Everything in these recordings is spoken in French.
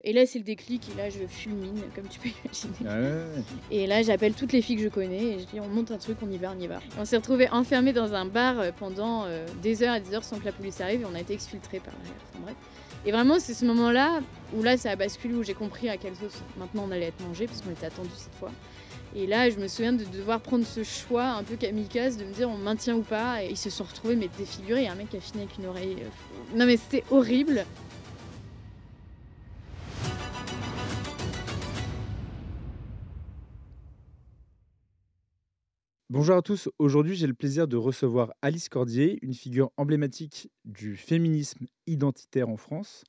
Et là, c'est le déclic et là, je fulmine, comme tu peux imaginer. Ah ouais, ouais, ouais. Et là, j'appelle toutes les filles que je connais et je dis: «On monte un truc, on y va, on y va». On s'est retrouvés enfermés dans un bar, pendant, des heures et des heures sans que la police arrive et on a été exfiltrés par derrière. Enfin bref. Et vraiment, c'est ce moment-là où là, ça a basculé, où j'ai compris à quelle sauce maintenant on allait être mangés parce qu'on était attendus cette fois. Et là, je me souviens de devoir prendre ce choix un peu kamikaze de me dire: «On maintient ou pas?» Et ils se sont retrouvés mais défigurés. Il y a un mec qui a fini avec une oreille, non mais c'était horrible. Bonjour à tous, aujourd'hui j'ai le plaisir de recevoir Alice Cordier, une figure emblématique du féminisme identitaire en France.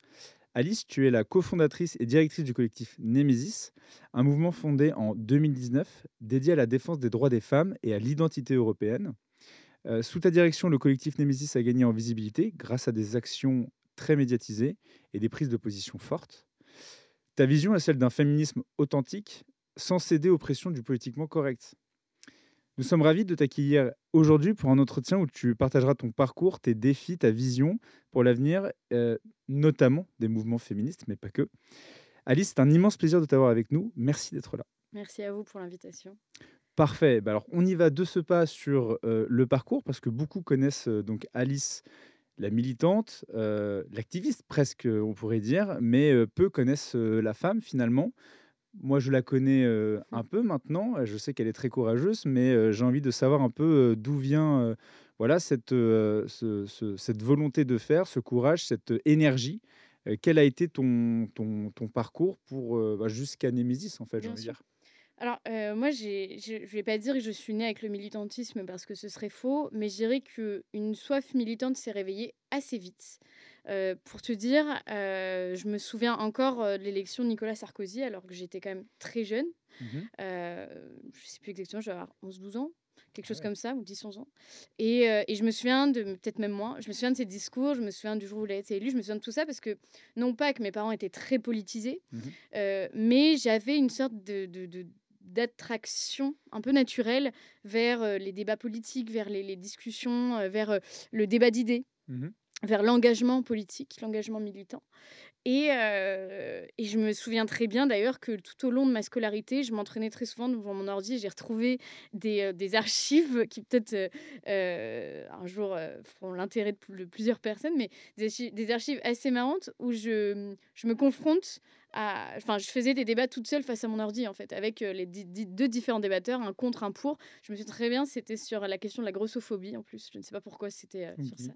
Alice, tu es la cofondatrice et directrice du collectif Némésis, un mouvement fondé en 2019 dédié à la défense des droits des femmes et à l'identité européenne. Sous ta direction, le collectif Némésis a gagné en visibilité grâce à des actions très médiatisées et des prises de position fortes. Ta vision est celle d'un féminisme authentique, sans céder aux pressions du politiquement correct. Nous sommes ravis de t'accueillir aujourd'hui pour un entretien où tu partageras ton parcours, tes défis, ta vision pour l'avenir, notamment des mouvements féministes, mais pas que. Alice, c'est un immense plaisir de t'avoir avec nous. Merci d'être là. Merci à vous pour l'invitation. Parfait. Bah alors, on y va de ce pas sur le parcours, parce que beaucoup connaissent donc Alice, la militante, l'activiste presque, on pourrait dire, mais peu connaissent la femme finalement. Moi, je la connais, un peu maintenant, je sais qu'elle est très courageuse, mais j'ai envie de savoir un peu, d'où vient, voilà cette volonté de faire, ce courage, cette énergie. Quel a été ton parcours pour, bah, jusqu'à Némésis, en fait, j'ai Bien envie de sûr. dire? Alors, moi, je vais pas dire que je suis née avec le militantisme parce que ce serait faux, mais je dirais qu'une soif militante s'est réveillée assez vite. Pour te dire, je me souviens encore, de l'élection de Nicolas Sarkozy alors que j'étais quand même très jeune. Mmh. Je sais plus exactement, je devais avoir 11-12 ans, quelque Ah chose ouais. comme ça ou 10-11 ans. Et je me souviens de peut-être même moins, je me souviens de ses discours, je me souviens du jour où il a été élu, je me souviens de tout ça parce que non pas que mes parents étaient très politisés, Mmh. mais j'avais une sorte d'attraction un peu naturelle vers, les débats politiques, vers les discussions, vers, le débat d'idées, Mmh. vers l'engagement politique, l'engagement militant. Et je me souviens très bien d'ailleurs que tout au long de ma scolarité, je m'entraînais très souvent devant mon ordi et j'ai retrouvé des archives qui peut-être, un jour, feront l'intérêt de plusieurs personnes, mais des archives assez marrantes où je me confronte à enfin, je faisais des débats toute seule face à mon ordi, en fait, avec, les 2 différents débatteurs, un contre, un pour. Je me souviens très bien, c'était sur la question de la grossophobie, en plus. Je ne sais pas pourquoi c'était, sur OK. ça.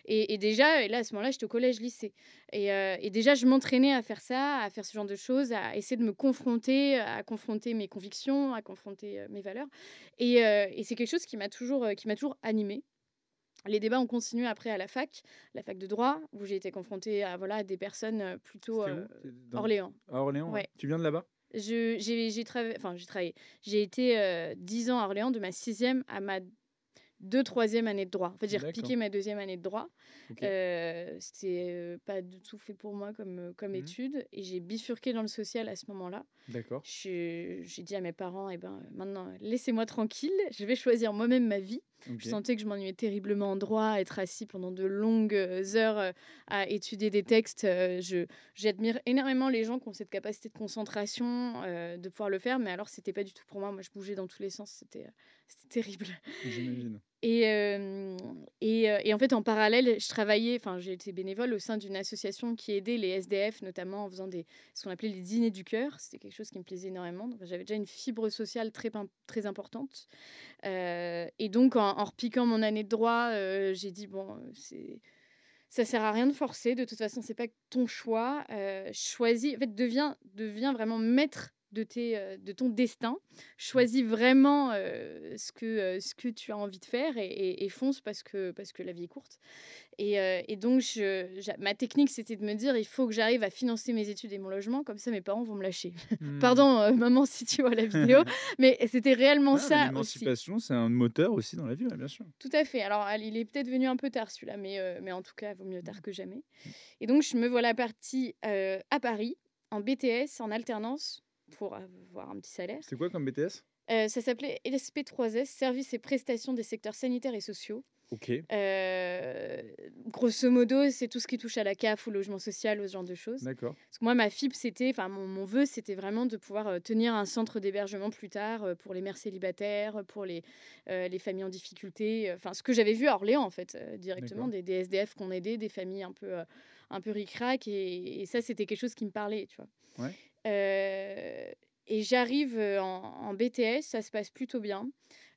Et déjà et là, à ce moment-là, j'étais au collège-lycée. Et déjà, je m'entraînais à faire ça, à faire ce genre de choses, à essayer de me confronter, à confronter mes convictions, à confronter, mes valeurs. Et c'est quelque chose qui m'a toujours animée. Les débats ont continué après à la fac de droit, où j'ai été confrontée à, voilà, des personnes, plutôt, C'était où? C'est dans Orléans. à Orléans, ouais. Ouais. Tu viens de là-bas? J'ai travaillé. J'ai été, 10 ans à Orléans, de ma sixième à ma 2 troisième année de droit. En fait, j'ai D'accord. repiqué ma deuxième année de droit. OK. C'était, pas du tout fait pour moi comme Mmh. étude et j'ai bifurqué dans le social à ce moment-là. D'accord. J'ai dit à mes parents: «Eh ben, maintenant, laissez-moi tranquille, je vais choisir moi-même ma vie». Je OK. sentais que je m'ennuyais terriblement en droit, être assis pendant de longues, heures, à étudier des textes, j'admire énormément les gens qui ont cette capacité de concentration, de pouvoir le faire, mais alors c'était pas du tout pour moi. Moi, je bougeais dans tous les sens, c'était terrible. J'imagine. Et en fait, en parallèle, je travaillais enfin, j'ai été bénévole au sein d'une association qui aidait les SDF, notamment en faisant ce qu'on appelait les dîners du cœur. C'était quelque chose qui me plaisait énormément. Donc j'avais déjà une fibre sociale très importante. Et donc en repiquant mon année de droit, j'ai dit: «Bon, ça sert à rien de forcer. De toute façon, c'est pas ton choix. Choisis en fait, deviens vraiment maître de ton destin. Choisis vraiment, ce que tu as envie de faire et fonce parce que la vie est courte». Et donc ma technique, c'était de me dire: «Il faut que j'arrive à financer mes études et mon logement, comme ça mes parents vont me lâcher». Mmh. Pardon, maman, si tu vois la vidéo, mais c'était réellement Ah, mais ça aussi. l'émancipation, c'est un moteur aussi dans la vie, ouais, bien sûr. Tout à fait. Alors, il est peut-être venu un peu tard celui-là, mais en tout cas, vaut mieux tard Mmh. que jamais. Mmh. Et donc je me voilà partie, à Paris, en BTS, en alternance, pour avoir un petit salaire. C'est quoi comme BTS? Ça s'appelait SP3S, Services et prestations des secteurs sanitaires et sociaux. OK. Grosso modo, c'est tout ce qui touche à la CAF, au logement social, ou ce genre de choses. D'accord. Parce que moi, ma fibre, c'était, enfin, mon vœu, c'était vraiment de pouvoir tenir un centre d'hébergement plus tard pour les mères célibataires, pour les familles en difficulté. Enfin, ce que j'avais vu à Orléans, en fait, directement, D'accord. des SDF qu'on aidait, des familles un peu ric-rac. Et ça, c'était quelque chose qui me parlait, tu vois. Ouais. Euh, et j'arrive en BTS, ça se passe plutôt bien.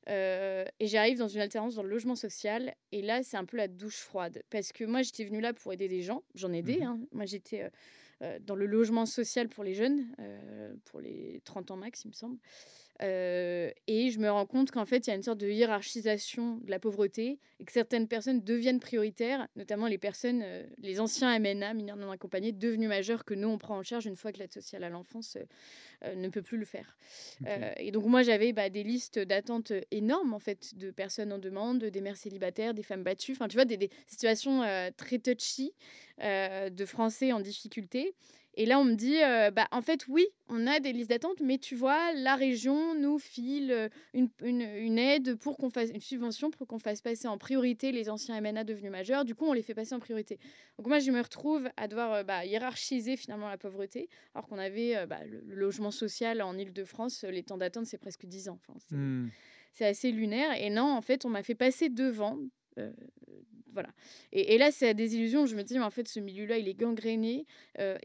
Et j'arrive dans une alternance dans le logement social. Et là, c'est un peu la douche froide. Parce que moi, j'étais venue là pour aider des gens. J'en aidais, Mmh. hein. Moi, j'étais dans le logement social pour les jeunes, pour les 30 ans max, il me semble. Et je me rends compte qu'en fait, il y a une sorte de hiérarchisation de la pauvreté et que certaines personnes deviennent prioritaires, notamment les personnes, les anciens MNA, mineurs non accompagnés, devenus majeurs, que nous, on prend en charge une fois que l'aide sociale à l'enfance ne peut plus le faire. OK. Et donc moi, j'avais des listes d'attente énormes, en fait, de personnes en demande, des mères célibataires, des femmes battues, enfin, tu vois, des situations très touchy de Français en difficulté. Et là, on me dit, en fait, oui, on a des listes d'attente, mais tu vois, la région nous file une aide pour qu'on fasse une subvention pour qu'on fasse passer en priorité les anciens MNA devenus majeurs. Du coup, on les fait passer en priorité. Donc moi, je me retrouve à devoir hiérarchiser finalement la pauvreté, alors qu'on avait le logement social en Île-de-France, les temps d'attente, c'est presque 10 ans. Enfin, Mmh. c'est assez lunaire. Et non, en fait, on m'a fait passer devant. euh, voilà. Et là, c'est la désillusion. Je me dis, mais en fait, ce milieu-là, il est gangréné.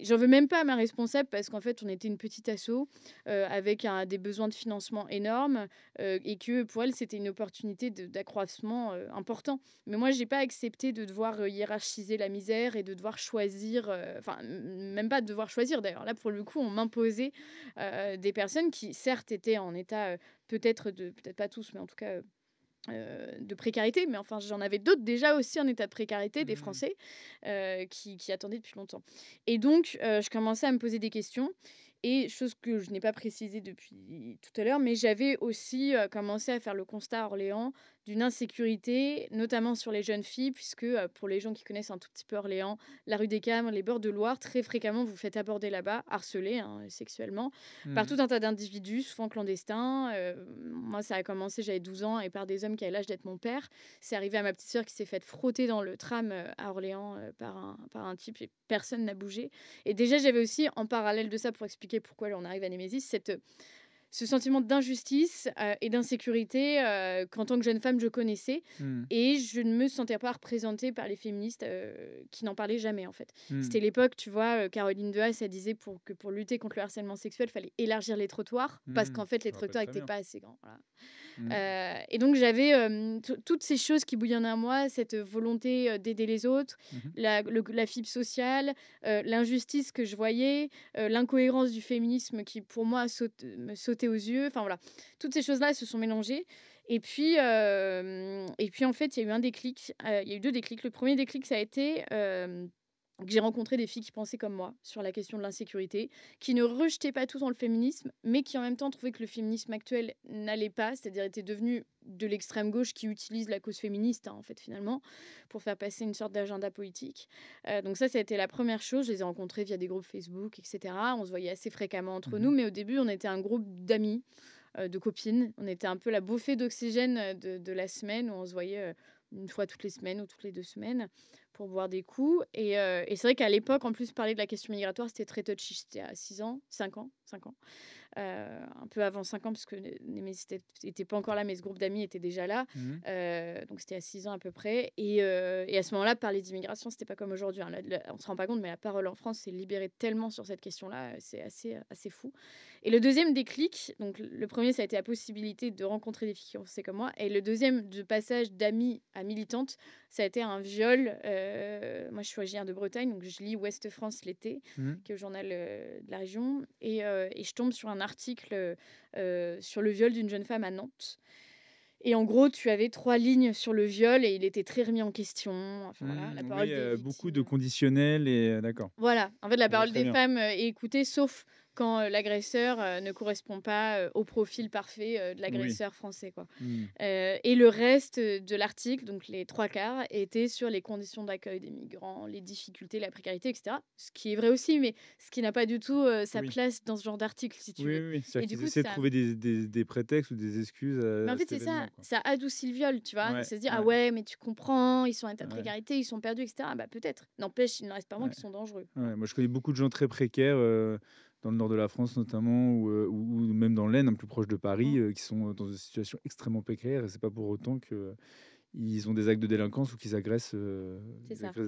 J'en veux même pas à ma responsable parce qu'en fait, on était une petite asso avec des besoins de financement énormes et que pour elle, c'était une opportunité d'accroissement important. Mais moi, j'ai pas accepté de devoir hiérarchiser la misère et de devoir choisir, enfin, même pas de devoir choisir d'ailleurs. Là, pour le coup, on m'imposait des personnes qui, certes, étaient en état peut-être pas tous, mais en tout cas de précarité, mais enfin, j'en avais d'autres déjà aussi en état de précarité, des Mmh. Français qui attendaient depuis longtemps. Et donc, je commençais à me poser des questions. Et chose que je n'ai pas précisée depuis tout à l'heure, mais j'avais aussi commencé à faire le constat à Orléans d'une insécurité, notamment sur les jeunes filles, puisque pour les gens qui connaissent un tout petit peu Orléans, la rue des Camps, les bords de Loire, très fréquemment, vous faites aborder là-bas, harceler sexuellement, par tout Mmh. un tas d'individus, souvent clandestins. Moi, ça a commencé, j'avais 12 ans, et par des hommes qui avaient l'âge d'être mon père. C'est arrivé à ma petite sœur qui s'est faite frotter dans le tram à Orléans par un type, et personne n'a bougé. Et déjà, j'avais aussi, en parallèle de ça, pour expliquer pourquoi on arrive à Némésis, ce sentiment d'injustice et d'insécurité qu'en tant que jeune femme, je connaissais. Mmh. Et je ne me sentais pas représentée par les féministes qui n'en parlaient jamais, en fait. Mmh. C'était l'époque, tu vois, Caroline Dehaas, elle disait que pour lutter contre le harcèlement sexuel, il fallait élargir les trottoirs, parce Mmh. qu'en fait, les Je me rappelle trottoirs très n'étaient bien. pas assez grands. Voilà. Mmh. Et donc, j'avais toutes ces choses qui bouillonnaient en moi, cette volonté d'aider les autres, Mmh. la fibre sociale, l'injustice que je voyais, l'incohérence du féminisme qui, pour moi, me sautait aux yeux. Enfin, voilà. Toutes ces choses-là se sont mélangées. Et puis en fait, il y a eu un déclic. Il y a eu deux déclics. Le premier déclic, ça a été que j'ai rencontré des filles qui pensaient comme moi sur la question de l'insécurité, qui ne rejetaient pas tout dans le féminisme, mais qui en même temps trouvaient que le féminisme actuel n'allait pas, c'est-à-dire était devenu de l'extrême gauche qui utilise la cause féministe, en fait, finalement, pour faire passer une sorte d'agenda politique. Donc ça a été la première chose. Je les ai rencontrées via des groupes Facebook, etc. On se voyait assez fréquemment entre nous, Mmh. mais au début, on était un groupe d'amis, de copines. On était un peu la bouffée d'oxygène de la semaine, où on se voyait une fois toutes les semaines ou toutes les 2 semaines pour boire des coups. Et c'est vrai qu'à l'époque, en plus, parler de la question migratoire, c'était très touchy. C'était à 6 ans, 5 ans, 5 ans. Un peu avant 5 ans, parce que Némésis n'était pas encore là, mais ce groupe d'amis était déjà là. Mmh. Donc c'était à 6 ans à peu près. Et à ce moment-là, parler d'immigration, c'était pas comme aujourd'hui, hein. On se rend pas compte, mais la parole en France s'est libérée tellement sur cette question-là, c'est assez fou. Et le deuxième déclic, donc le premier, ça a été la possibilité de rencontrer des filles qui pensaient comme moi. Et le deuxième, de passage d'amie à militante, ça a été un viol. Moi, je suis originaire de Bretagne, donc je lis Ouest France l'été, Mmh. qui est au journal de la région. Et je tombe sur un article sur le viol d'une jeune femme à Nantes. Et en gros, tu avais 3 lignes sur le viol et il était très remis en question. Enfin voilà, la Mmh. parole Oui, des beaucoup de victimes. conditionnels et d'accord. Voilà, en fait, la Je vois parole très des bien. femmes est écoutée, sauf quand l'agresseur ne correspond pas au profil parfait de Oui. l'agresseur français, quoi. Mmh. Et le reste de l'article, donc les 3/4, était sur les conditions d'accueil des migrants, les difficultés, la précarité, etc. Ce qui est vrai aussi, mais ce qui n'a pas du tout sa Oui. place dans ce genre d'article, si tu Oui, veux. oui, oui. Et C'est-à-dire du qu'ils coup, essaient de ça, trouver des prétextes ou des excuses mais en à fait, cet c'est ça, événement, quoi. ça adoucit le viol, tu vois. Ouais, C'est se dire, ah ouais, ouais, mais tu comprends, ils sont en état de ouais, précarité, ils sont perdus, etc. Bah peut-être. N'empêche, il ne reste pas moins ouais. qu'ils sont dangereux. Ouais, Voilà. moi, je connais beaucoup de gens très précaires, dans le nord de la France notamment ou même dans l'Aisne, un peu plus proche de Mm, Paris, qui sont dans des situations extrêmement précaires et c'est pas pour autant qu'ils ont des actes de délinquance ou c'est ils ça. agressent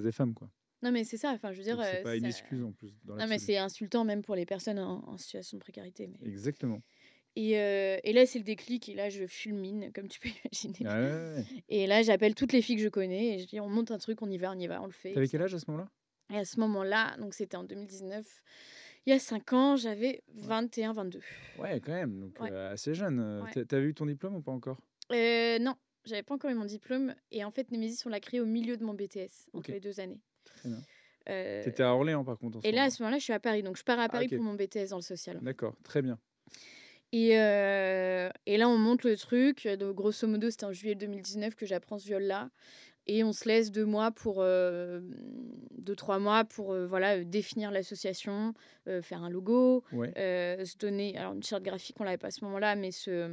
des femmes, quoi. Non, mais c'est ça. Enfin, je veux dire, Donc c'est pas une ça... excuse en plus, dans Non, mais l'absolu. c'est insultant même pour les personnes en situation de précarité. Mais... Exactement. Et là, c'est le déclic. Et là, je fulmine, comme tu peux Ouais, imaginer. ouais, ouais. Et là, j'appelle toutes les filles que je connais et je dis, on monte un truc, on y va, on le fait, Tu quel etc. âge à ce moment-là? Et à ce moment-là, donc c'était en 2019, il y a 5 ans, j'avais Ouais. 21, 22. Ouais, quand même, donc Ouais, assez jeune, ouais. tu as eu ton diplôme ou pas encore? Non, j'avais pas encore eu mon diplôme. Et en fait, Némésis, on l'a créé au milieu de mon BTS, entre OK, les 2 années. très bien. Tu Euh, étais à Orléans par contre en et ce là, à moment-là? ce moment-là, je suis à Paris. Donc, je pars à Ah Paris OK, pour mon BTS dans le social, en fait. d'accord, très bien. Et là, on monte le truc. Donc, grosso modo, c'était en juillet 2019 que j'apprends ce viol-là. Et on se laisse 2 mois pour 2-3 mois pour voilà, définir l'association, faire un logo, Ouais. se donner alors une charte graphique, on l'avait pas à ce moment-là, mais se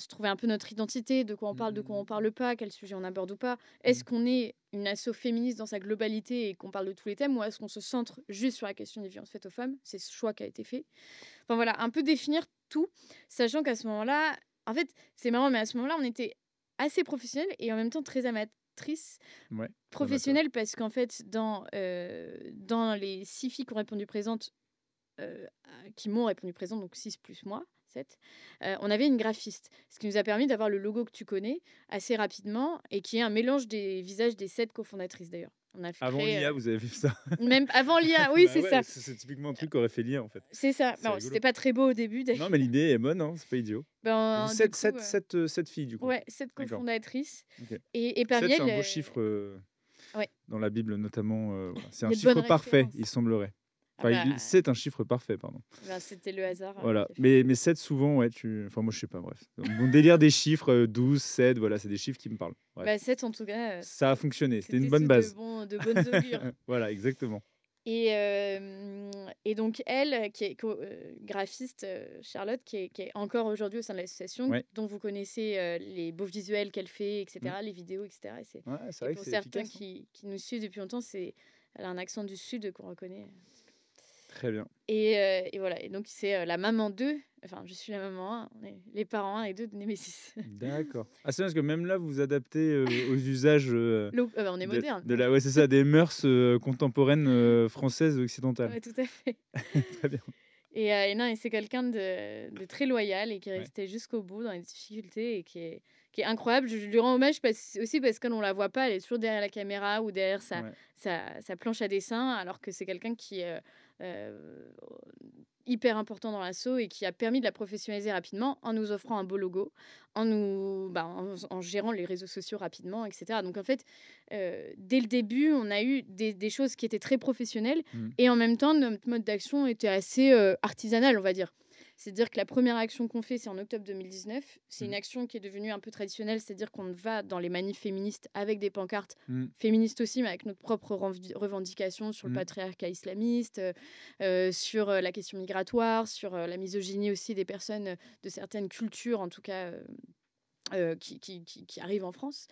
trouver un peu notre identité, de quoi on Mmh parle, de quoi mh, on parle pas, quel sujet on aborde ou pas. mmh. Est-ce qu'on est une asso féministe dans sa globalité et qu'on parle de tous les thèmes, ou est-ce qu'on se centre juste sur la question des violences faites aux femmes? C'est ce choix qui a été fait. Enfin voilà, un peu définir tout, sachant qu'à ce moment-là, en fait, c'est marrant, mais à ce moment-là, on était assez professionnels et en même temps très amatrices. Ouais, amateur. Professionnelle parce qu'en fait, dans les 6 filles qui ont répondu présentes, qui m'ont répondu présente, donc 6 plus moi, 7, on avait une graphiste. Ce qui nous a permis d'avoir le logo que tu connais assez rapidement et qui est un mélange des visages des 7 cofondatrices d'ailleurs. On a fait Avant créer, l'IA, vous avez fait ça? même avant l'IA, oui, Bah c'est ouais, ça. c'est typiquement un truc qu'aurait fait l'IA, en fait. C'est ça. C'est Bon, c'était rigolo. pas très beau au début Non, mais d'ailleurs. l'idée est bonne, hein, c'est pas idiot. Et vous Ben, du coup, 7 filles, du coup? ouais, 7 D'accord, cofondatrices OK. et parmi 7, c'est elles, un beau chiffre, ouais, dans la Bible notamment, voilà. C'est il un y a de bonnes chiffre parfait, références. il semblerait. Ah Enfin, bah, c'est un chiffre parfait, pardon. c'était le hasard, Voilà, qui a fait mais que... 7 souvent, ouais, enfin moi je sais pas, bref. Mon délire des chiffres, 12, 7, voilà, c'est des chiffres qui me parlent. Bref, Bah, 7 en tout cas, ça a fonctionné, c'était une c'était bonne sous base. de bonnes augures. Voilà, exactement. Et donc elle, qui est graphiste, Charlotte, qui est encore aujourd'hui au sein de l'association, Ouais. dont vous connaissez les beaux visuels qu'elle fait, Mmh. etc., les vidéos, etc. Ouais, c'est Et vrai que pour c'est certains efficace, hein. qui nous suivent depuis longtemps, elle a un accent du sud qu'on reconnaît. Très bien. Et voilà. Et donc c'est la maman 2. Enfin, je suis la maman 1, on est les parents 1 et 2 de Némésis. D'accord. Ah, c'est bien parce que même là, vous vous adaptez, aux usages, On est de moderne. de la ouais, c'est ça, des mœurs, contemporaines, françaises occidentales. Ouais, tout à fait. Très bien. Et non, et c'est quelqu'un de très loyal et qui est Ouais, resté jusqu'au bout dans les difficultés et qui est incroyable. Je lui rends hommage aussi parce qu'on ne la voit pas, elle est toujours derrière la caméra ou derrière ouais. sa planche à dessin, alors que c'est quelqu'un qui est euh, hyper important dans l'assaut et qui a permis de la professionnaliser rapidement en nous offrant un beau logo, en gérant les réseaux sociaux rapidement, etc. Donc en fait, dès le début, on a eu des choses qui étaient très professionnelles Mmh. et en même temps, notre mode d'action était assez artisanal, on va dire. C'est-à-dire que la première action qu'on fait, c'est en octobre 2019. C'est une Mmh. action qui est devenue un peu traditionnelle, c'est-à-dire qu'on va dans les manifs féministes avec des pancartes Mmh. féministes aussi, mais avec notre propre revendication sur le Mmh. patriarcat islamiste, sur la question migratoire, sur la misogynie aussi des personnes de certaines cultures, en tout cas qui arrivent en France.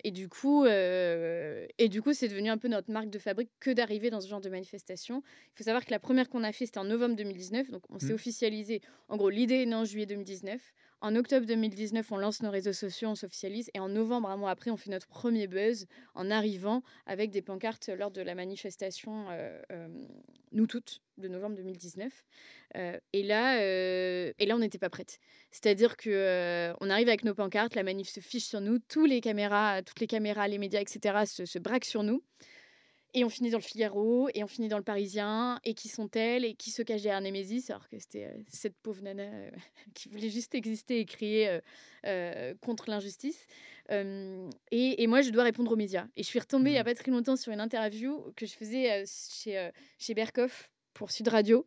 Et du coup, c'est devenu un peu notre marque de fabrique que d'arriver dans ce genre de manifestation. Il faut savoir que la première qu'on a fait, c'était en novembre 2019. Donc, on s'est Mmh. officialisé. En gros, l'idée est née en juillet 2019. En octobre 2019, on lance nos réseaux sociaux, on s'officialise. Et en novembre, un mois après, on fait notre premier buzz en arrivant avec des pancartes lors de la manifestation Nous Toutes de novembre 2019. Et là, on n'était pas prête. C'est-à-dire que on arrive avec nos pancartes, la manif se fiche sur nous, toutes les caméras, les médias, etc. se braquent sur nous. Et on finit dans le Figaro, et on finit dans le Parisien, et qui sont-elles, et qui se cache derrière Némésis, alors que c'était cette pauvre nana qui voulait juste exister et crier contre l'injustice. Et moi, je dois répondre aux médias. Et je suis retombée il n'y a Mmh. pas très longtemps sur une interview que je faisais chez Berkoff pour Sud Radio.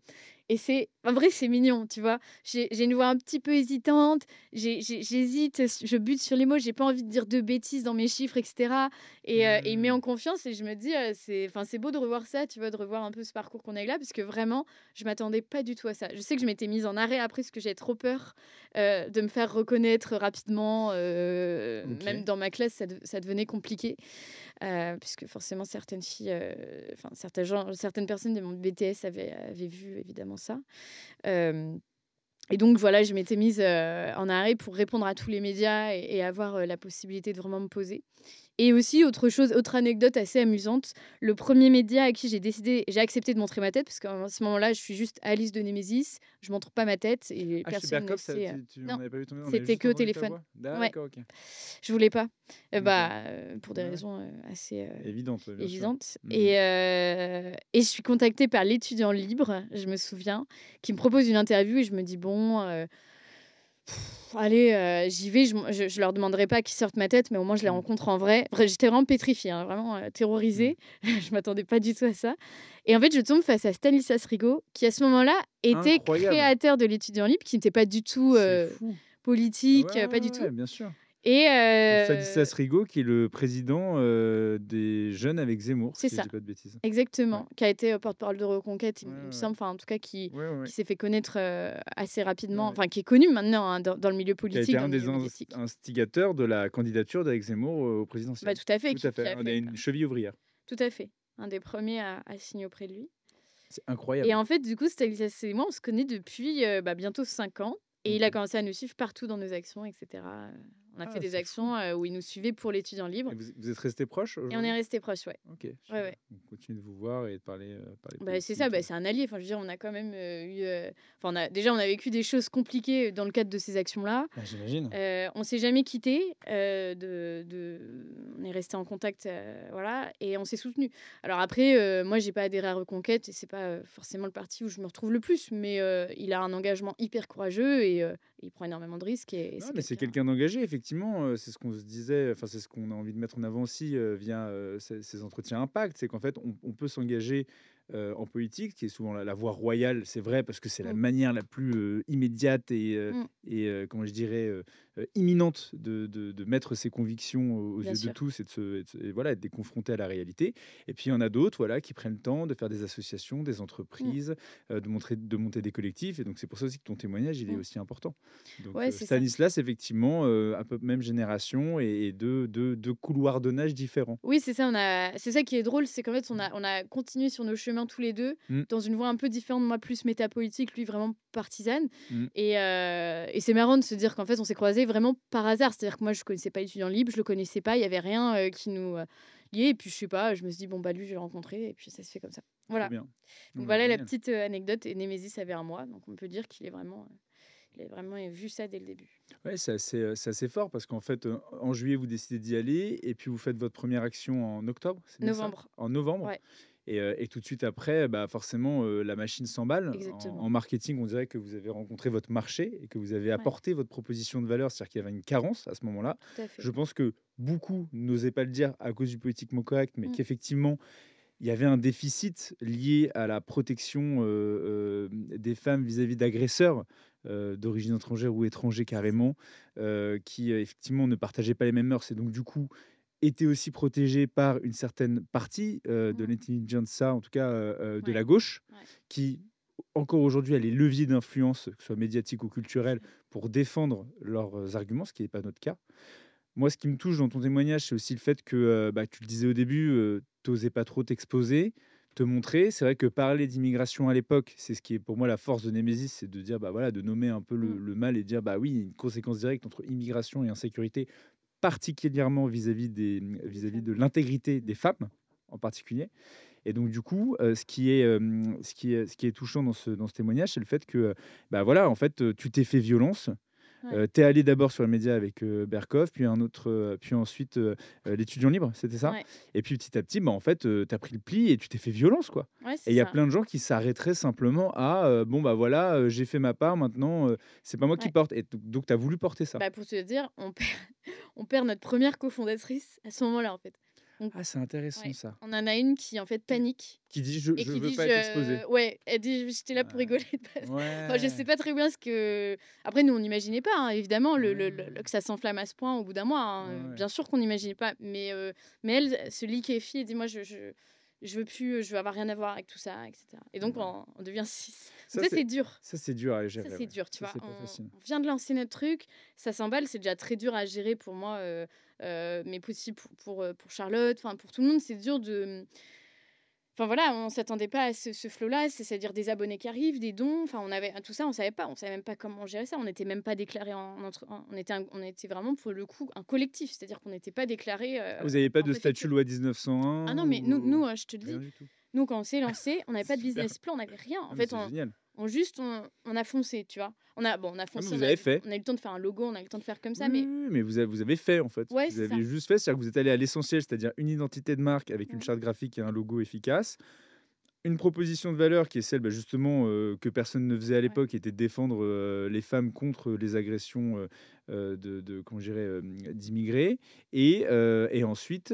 Et en vrai, c'est mignon, tu vois? J'ai une voix un petit peu hésitante, j'hésite, je bute sur les mots, j'ai pas envie de dire de bêtises dans mes chiffres et cetera et il me met en Mmh. confiance et je me dis, c'est beau de revoir ça, tu vois? De revoir un peu ce parcours qu'on a eu là parce que vraiment, je m'attendais pas du tout à ça. Je sais que je m'étais mise en arrêt après parce que j'avais trop peur, de me faire reconnaître rapidement, même OK. dans ma classe, ça devenait compliqué. Puisque forcément certaines filles, enfin certaines personnes de mon BTS avaient vu évidemment ça. Hem et donc voilà, je m'étais mise, en arrêt pour répondre à tous les médias et avoir, la possibilité de vraiment me poser. Et aussi autre anecdote assez amusante, le premier média à qui j'ai accepté de montrer ma tête parce qu'à ce moment-là, je suis juste Alice de Némésis, je montre pas ma tête et Ah, chez personne ne Bercoff, ça sait, tu on non, n'avait pas vu ton nom, on avait c'était juste que au entendu ta téléphone. voix? Ouais. D'accord, OK. Je voulais pas, OK. pour des Ouais, ouais. raisons, assez, Évidente, ouais, bien sûr. évidentes Mmh mh. et je suis contactée par l'étudiant libre, je me souviens, qui me propose une interview et je me dis: «Bon, allez, j'y vais, je leur demanderai pas qu'ils sortent ma tête, mais au moins je les Mmh. rencontre en vrai». J'étais vraiment pétrifiée, hein, vraiment, Mmh. terrorisée. Je m'attendais pas du tout à ça et en fait, je tombe face à Stanislas Rigaud qui, à ce moment-là, était Incroyable! créateur de l'étudiant libre, qui n'était pas du tout, C'est fou! Ah ouais, politique, pas ouais, du ouais, tout ouais, bien sûr. et Donc Stanislas Rigaud qui est le président, des Jeunes avec Zemmour, c'est si je ça. dis pas de bêtises. Ouais. Exactement, qui a été, porte-parole de Reconquête, Ouais, il me ouais, ouais. semble, enfin, en tout cas, qui Ouais, ouais, ouais. qui s'est fait connaître, assez Ouais, rapidement, ouais. enfin, qui est connu maintenant, hein, dans le milieu Qui a été politique, dans un le des milieu médiatique. instigateurs de la candidature d'Éric Zemmour, au Bah, présidentiel. tout à fait, Tout à qui fait, a on fait est une cheville ouvrière. tout à fait, un des premiers à signer auprès de lui C'est et incroyable. en fait, du coup, Stanislas et moi, on se connaît depuis, bientôt 5 ans et il a OK. commencé à nous suivre partout dans nos actions et cetera, On a fait Ah, des c'est fou! actions, où il nous suivait pour l'étudiant libre Et vous êtes restés proches et on est aujourd'hui? restés proches, ouais. OK, Ouais, super. ouais. Vous continuez de vous voir et de parler Bah, c'est ça, politique, c'est un allié. Enfin, je veux dire, on a quand même, enfin, on a vécu des choses compliquées dans le cadre de ces actions-là. Bah, j'imagine. On s'est jamais quittés, on est restés en contact, voilà et on s'est soutenus. Alors après, moi, j'ai pas adhéré à Reconquête et c'est pas, forcément le parti où je me retrouve le plus, mais il a un engagement hyper courageux et il prend énormément de risques et Non, c'est mais c'est quelqu'un quelqu'un d'engagé effectivement, c'est ce qu'on se disait, enfin, c'est ce qu'on a envie de mettre en avant aussi, via, ces entretiens impact. C'est qu'en fait, on peut s'engager, en politique, qui est souvent la voie royale, c'est vrai, parce que c'est la mmh, manière la plus, immédiate mmh, comment je dirais, imminente de mettre ses convictions aux bien yeux de sûr. tous et voilà, d'être confronté à la réalité. Et puis il y en a d'autres, voilà, qui prennent le temps de faire des associations, des Mmh, entreprises, de monter des collectifs et donc c'est pour ça aussi que ton témoignage, il est mmh. aussi important. Donc, Ouais, c'est ça. Stanislas, effectivement, un peu même génération et 2 couloirs de nage différents. Oui, c'est ça qui est drôle, c'est qu'en fait, Mmh. on a continué sur nos chemins tous les 2 Mmh. dans une voie un peu différente. Moi, plus métapolitique, lui, vraiment partisane Mmh. et c'est marrant de se dire qu'en fait, on s'est croisés vraiment par hasard. C'est-à-dire que moi, je connaissais pas Étudiants Libres, je le connaissais pas, il y avait rien, qui nous, liait et puis je sais pas, je me suis dit: «Bon, bah, lui, je vais le rencontrer» et puis ça se fait comme ça. Trop Voilà. bien. Bon, Donc bah, voilà la génial. petite, anecdote et Némésis avait un mois, donc on peut dire il a vraiment vu ça dès le début. Ouais, c'est assez fort parce qu'en fait, en juillet, vous décidez d'y aller et puis vous faites votre première action en octobre, c'est bien ça? Novembre, En novembre? ouais, Et tout de suite après, bah, forcément, la machine s'emballe. En exactement. marketing, on dirait que vous avez rencontré votre marché et que vous avez Ouais, apporté votre proposition de valeur, c'est-à-dire qu'il y avait une carence à ce moment-là. tout à fait. Je pense que beaucoup n'osaient pas le dire à cause du politiquement correct, mais Mmh, qu'effectivement, il y avait un déficit lié à la protection, des femmes vis-à-vis d'agresseurs, d'origine étrangère ou étrangers c'est ça. carrément, qui, effectivement ne partageaient pas les mêmes mœurs et donc du coup, étaient aussi protégés par une certaine partie, de Mmh, l'intelligentsia, en tout cas, de ouais, la gauche, ouais. qui encore aujourd'hui a les leviers d'influence, que ce soit médiatique ou culturel, Mmh. pour défendre leurs arguments, ce qui n'est pas notre cas. Moi, ce qui me touche dans ton témoignage, c'est aussi le fait que, bah, tu le disais au début, tu pas trop t'exposer, te montrer. C'est vrai que parler d'immigration à l'époque, c'est ce qui est pour moi la force de Némésis, c'est de dire, bah, voilà, de nommer un peu le Mmh. le mal et de dire: «Bah, oui, il y a une conséquence directe entre immigration et insécurité, particulièrement Des vis-à-vis de femmes. l'intégrité Mmh. des femmes, en particulier». Et donc du coup, ce qui est touchant dans ce témoignage, c'est le fait que, bah, voilà, en fait, tu t'es fait violence. Ouais, Tu es allé d'abord sur les médias avec, Berkoff, puis un autre, puis ensuite, l'Étudiant libre, c'était ça? ouais, Et puis petit à petit, bah, en fait, tu as pris le pli et tu t'es fait violence, quoi. ouais, Et c'est il y a ça. plein de gens qui s'arrêteraient simplement à, «Bon, bah, voilà, j'ai fait ma part maintenant, c'est pas moi qui Ouais. porte» et donc tu as voulu porter ça. Bah, pour te dire, on perd on perd notre première cofondatrice à ce moment-là, en fait. Donc, Ah, c'est intéressant ouais, ça. on en a une qui en fait panique Qui dit: «Je et je qui veux dit pas être exposée». ouais, elle dit: «J'étais là pour Ouais. rigoler de base». Enfin, je sais Ouais, pas très bien ce que après nous on n'imaginait pas, hein, évidemment ouais, que ça s'enflamme à ce point au bout d'un mois, ouais, hein, ouais. bien sûr qu'on n'imaginait pas, mais elle se liquéfie et dit: «Moi je veux plus, je veux avoir rien à voir avec tout ça» et cetera et donc Ouais. on devient 6. Donc Ça, ça c'est dur. c'est dur à Ça gérer, c'est ouais. dur, tu Ça, vois? c'est pas facile. On vient de lancer notre truc, ça s'emballe, c'est déjà très dur à gérer pour moi, mais aussi pour Charlotte, enfin pour tout le monde, c'est dur de enfin voilà, on s'attendait pas à ce flow-là, c'est-à-dire des abonnés qui arrivent, des dons, enfin on avait tout ça, on savait pas, on savait même pas comment gérer ça, on n'était même pas déclarés on était vraiment pour le coup un collectif, c'est-à-dire qu'on n'était pas déclarés, Ah, vous avez pas en de statut préfecture. loi Ah 1901 non, mais ou je te le rien dis, du tout? nous quand on s'est lancé, on n'avait pas de Super. business plan, on n'avait rien. En Ah mais fait, c'est génial. on a foncé, tu vois? On a Ah mais foncé, vous avez fait. on a eu le temps de faire un logo, on a eu le temps de faire comme ça, Oui, oui, mais oui, mais vous avez fait, en fait. ouais, Vous c'est ça. avez juste fait, c'est-à-dire que vous êtes allé à l'essentiel, c'est-à-dire une identité de marque avec une Mmh. charte graphique et un logo efficace. Une proposition de valeur qui est celle, bah, justement, que personne ne faisait à Ouais, l'époque, qui était de défendre, les femmes contre les agressions, de comment je dirais, d'immigrés et ensuite,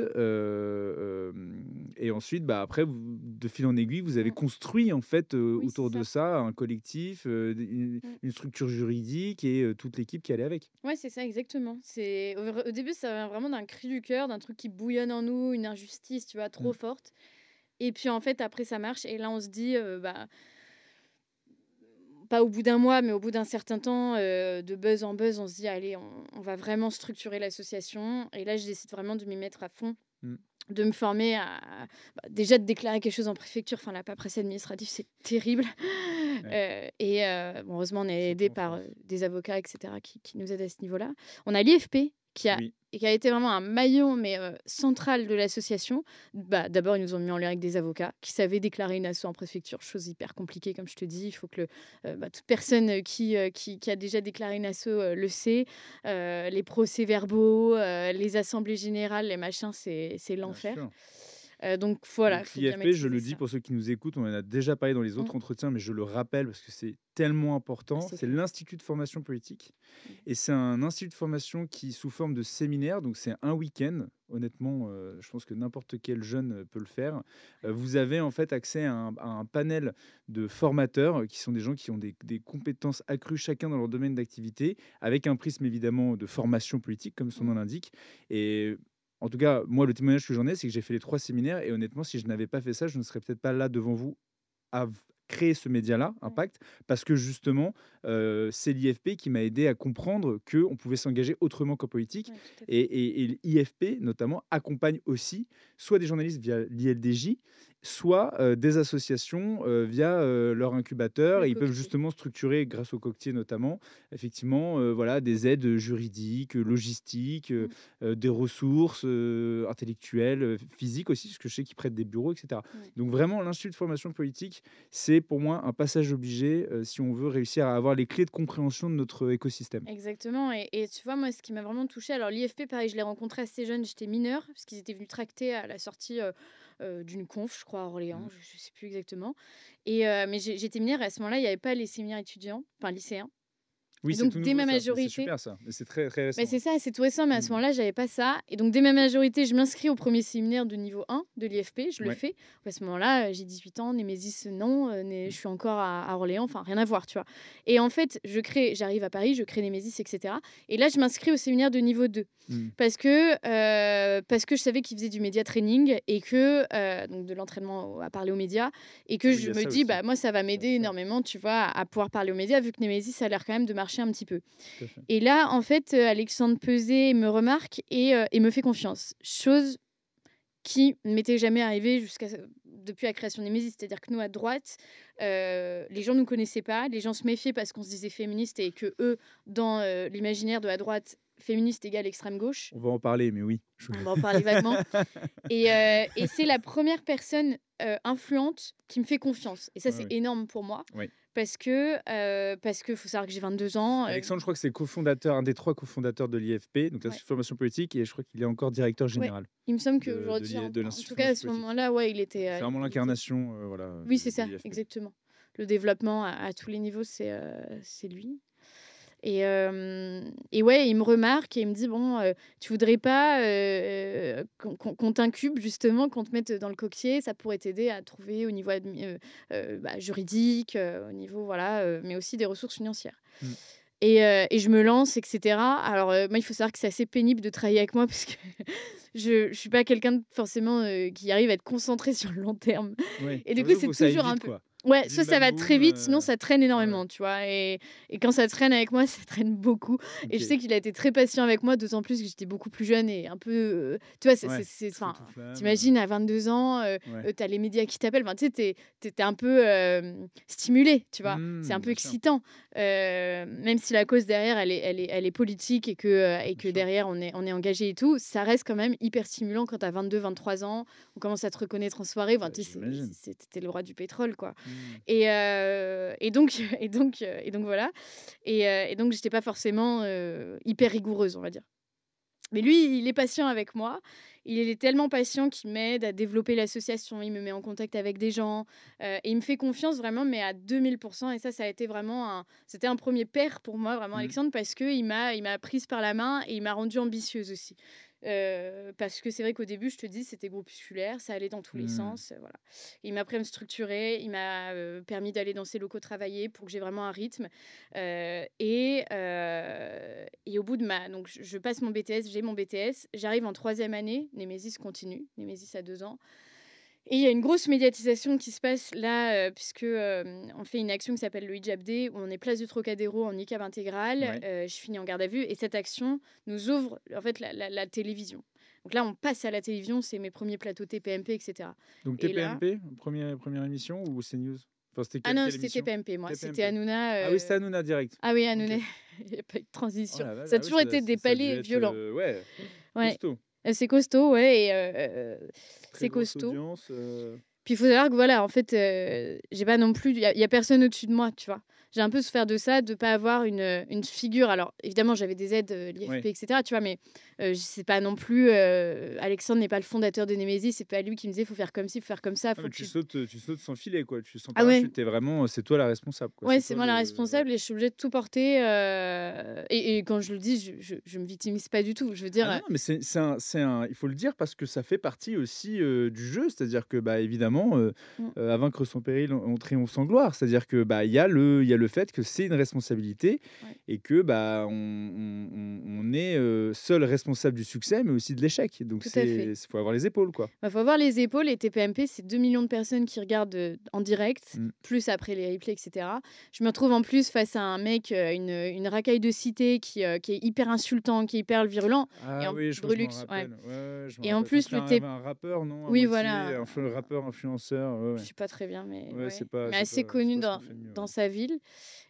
bah, après vous de fil en aiguille, vous avez mmh, construit en fait, oui, c'est autour de ça. ça un collectif, Mmh. une structure juridique et toute l'équipe qui allait avec. Ouais, c'est ça, exactement. C'est au début, ça vient vraiment d'un cri du cœur, d'un truc qui bouillonne en nous, une injustice, tu vois, trop Mmh. forte et puis, en fait, après ça marche et là, on se dit, bah, pas au bout d'un mois, mais au bout d'un certain temps, de buzz en buzz, on se dit: «Allez, on va vraiment structurer l'association» et là, je décide vraiment de m'y mettre à fond. Mmh. De me former à bah, déjà de déclarer quelque chose en préfecture, enfin la paperasse administrative, c'est terrible. Ouais, Bon heureusement on est surtout aidé en par, France. des avocats et cetera qui nous aident à ce niveau-là. On a l'IFP Oui. qui a été vraiment un maillon mais, central de l'association. Bah, d'abord ils nous ont mis en lien avec des avocats qui savaient déclarer une asso en préfecture, chose hyper compliquée comme je te dis. Il faut que bah, toute personne, qui a déjà déclaré une asso, le sait. Les procès-verbaux, les assemblées générales, les machins, c'est Bien l'enfer. sûr. Donc voilà, il Donc faut bien l'IFP, je maîtriser le dis ça. pour ceux qui nous écoutent, on en a déjà parlé dans les Mmh. autres entretiens, mais je le rappelle parce que c'est tellement Ah, important. c'est C'est clair. l'Institut de formation politique Mmh. et c'est un institut de formation qui, sous forme de séminaire, donc c'est un week-end. Honnêtement, je pense que n'importe quel jeune peut le faire. Vous avez en fait accès à un panel de formateurs qui sont des gens qui ont des compétences accrues chacun dans leur domaine d'activité, avec un prisme évidemment de formation politique, comme son Mmh. nom l'indique. Et en tout cas, moi, le témoignage que j'en ai, c'est que j'ai fait les 3 séminaires et honnêtement, si je n'avais pas fait ça, je ne serais peut-être pas là devant vous à créer ce média-là, Mmh. Impact, parce que justement, c'est l'IFP qui m'a aidé à comprendre qu'on pouvait s'engager autrement qu'en politique. Ouais, tout à fait. Et l'IFP, notamment, accompagne aussi soit des journalistes via l'ILDJ, soit des associations via leur incubateur. Le Et ils peuvent coquetier. justement structurer, grâce au coquetier notamment, effectivement, voilà, des aides juridiques, logistiques, Mmh. des ressources intellectuelles, physiques aussi, parce que je sais qu'ils prêtent des bureaux, etc. Ouais. Donc vraiment, l'Institut de formation politique, c'est pour moi un passage obligé si on veut réussir à avoir les clés de compréhension de notre écosystème. Exactement et tu vois, moi, ce qui m'a vraiment touchée alors l'IFP, pareil, je l'ai rencontré assez jeune, j'étais mineure, parce qu'ils étaient venus tracter à la sortie, d'une conf, je crois, à Orléans, Mmh. je sais plus exactement mais j'étais mineure et à ce moment-là, il y avait pas les séminaires étudiants, enfin lycéens Oui, et c'est donc tout dès nouveau ma ça, mais c'est majorité. super ça, mais c'est très, très Mais récent, c'est ouais. ça, c'est tout récent, mais à ce Mmh. moment-là, j'avais pas ça et donc dès ma majorité, je m'inscris au premier séminaire de niveau 1 de l'IFP, je le Ouais. fais. À ce moment-là, j'ai 18 ans, Némésis non, né Mmh. je suis encore à Orléans, enfin rien à voir, tu vois? Et en fait, j'arrive à Paris, je crée Némésis et cetera et là, je m'inscris au séminaire de niveau 2 Mmh. parce que je savais qu'ils faisaient du média training et que, donc de l'entraînement à parler aux médias et Ah que oui, il y je a me ça dis: aussi, «Bah, moi, ça va bien m'aider sûr, énormément, tu vois, à pouvoir parler aux médias», vu que Némésis, ça a l'air quand même de marcher un petit peu. tout à fait. Et là, en fait, Alexandre Peset me remarque et me fait confiance. Chose qui ne m'était jamais arrivée depuis la création des Némésis. C'est-à-dire que nous, à droite, les gens ne nous connaissaient pas, les gens se méfiaient parce qu'on se disait féministe et que eux, dans l'imaginaire de la droite, féministe égale extrême gauche. On va en parler, mais oui. On va en parler vaguement. Et c'est la première personne, influente qui me fait confiance et ça, Ouais, c'est ouais. énorme pour moi Oui. parce que faut savoir que j'ai 22 ans, Alexandre, je crois que c'est cofondateur, un des 3 cofondateurs de l'IFP, donc ouais. l'Institut de formation politique et je crois qu'il est encore directeur Ouais, général il me semble de qu'aujourd'hui, l'I de en l'Institut tout de cas, à formation ce politique. moment-là, ouais, C'est vraiment il était l'incarnation, voilà, oui, c'est de ça, l'IFP. exactement. Le développement à tous les niveaux, c'est lui Et ouais, il me remarque et il me dit: «Bon, tu voudrais pas, qu'on t'incube justement, qu'on te mette dans le coquetier? Ça pourrait t'aider à trouver au niveau juridique, au niveau voilà, mais aussi des ressources financières». Mmh. Et je me lance et cetera. Alors, moi, il faut savoir que c'est assez pénible de travailler avec moi parce que je suis pas quelqu'un de forcément, qui arrive à être concentré sur le long terme Ouais, et tu du as coup, besoin c'est que ça aille toujours un vite, peu quoi. ouais, soit Bim ça bam va très boum, vite, sinon ça traîne ouais, ouais. énormément, tu vois? Et quand ça traîne avec moi, ça traîne beaucoup et je OK. sais qu'il a été très patient avec moi, d'autant plus que j'étais beaucoup plus jeune et un peu, tu vois? Ouais, C'est feu enfin, tout flamme, tu à 22 ans, ouais. tu as les médias qui t'appellent, enfin, tu sais, tu es un peu, stimulé, tu vois? C'est un peu Bien sûr, excitant, même si la cause derrière, elle est politique et bien que sûr. derrière on est engagé et tout, ça reste quand même hyper stimulant quand tu as 22-23 ans, on commence à te reconnaître en soirée, enfin, Bah, tu sais, j'imagine. tu le roi du pétrole, quoi. Mmh. Et donc voilà et donc j'étais pas forcément, hyper rigoureuse, on va dire. Mais lui, il est patient avec moi. Il est tellement patient qu'il m'aide à développer l'association. Il me met en contact avec des gens, et il me fait confiance vraiment, mais à 2000 et ça a été vraiment c'était un premier père pour moi, vraiment, Mmh. Alexandre, parce qu'il m'a prise par la main et il m'a rendue ambitieuse aussi. Parce que c'est vrai qu'au début, je te dis, c'était groupusculaire, ça allait dans tous les Mmh. sens, voilà. Il m'a appris à me structurer, il m'a, permis d'aller dans ses locaux travailler pour que j'ai vraiment un rythme. Et au bout de ma donc je passe mon BTS, j'ai mon BTS, j'arrive en troisième année, Némésis continue, Némésis a 2 ans et il y a une grosse médiatisation qui se passe là, puisque, on fait une action qui s'appelle le Hijab Day, où on est place du Trocadéro en niqab intégral, Ouais. je finis en garde à vue et cette action nous ouvre, en fait, la télévision. Donc là, on passe à la télévision, c'est mes premiers plateaux TPMP et cetera Donc et là TPMP, première émission ou CNews? Enfin, c'était ah non, quelle c'était émission? TPMP moi, c'était TPMP. Hanouna, Ah oui, c'était Hanouna direct. ah oui, OK. Hanouna, il y a pas eu de Oh transition. la vache, Ça a ah oui, toujours été des ça a dû palais être, violents. ouais, Ouais, costaud. c'est costaud, ouais Très c'est grosse costaud. audience, Puis il faut savoir que voilà, en fait, j'ai pas non plus il y a personne au-dessus de moi, tu vois? J'ai un peu souffert de ça, de pas avoir une figure alors évidemment, j'avais des aides, l'IFP ouais. et cetera, tu vois? Mais, c'est pas non plus, Alexandre n'est pas le fondateur de Némésis, c'est pas lui qui me disait: «Faut faire comme ci, faut faire comme ça, Non, faut mais que tu» tu sautes sans filet, quoi, tu sans ah ouais, parachute. Tu es vraiment, c'est toi la responsable, quoi. ouais, C'est c'est toi moi la le ouais. responsable et je suis obligée de tout porter, et quand je le dis, je me victimise pas du tout. Je veux Ah dire, non, non, mais c'est un il faut le dire parce que ça fait partie aussi, du jeu. C'est-à-dire que, bah, évidemment, mmh, à vaincre son péril, on triomphe sans gloire. C'est-dire que, bah, il y a le fait que c'est une responsabilité ouais, et que, bah, on est, seul responsable du succès, mais aussi de l'échec. Donc tout à fait. faut avoir les épaules, quoi. Bah, faut avoir les épaules et TPMP, c'est 2 millions de personnes qui regardent, en direct, Mmh. plus après les replays et cetera. Je me retrouve en plus face à un mec, une racaille de cité qui est hyper insultant, qui est hyper virulent et Ah en oui, je crois que je m'en Brulux, ouais rappelle. Ouais, ouais, je me et en rappelle. Enfin, plus c'était le T un rappeur, non, à oui moitié voilà, rappeur, influenceur, ouais, je ouais. sais pas très bien mais Ouais, ouais, mais c'est assez pas c'est connu pas ce qu'on dans fait de mieux, dans ouais. sa ville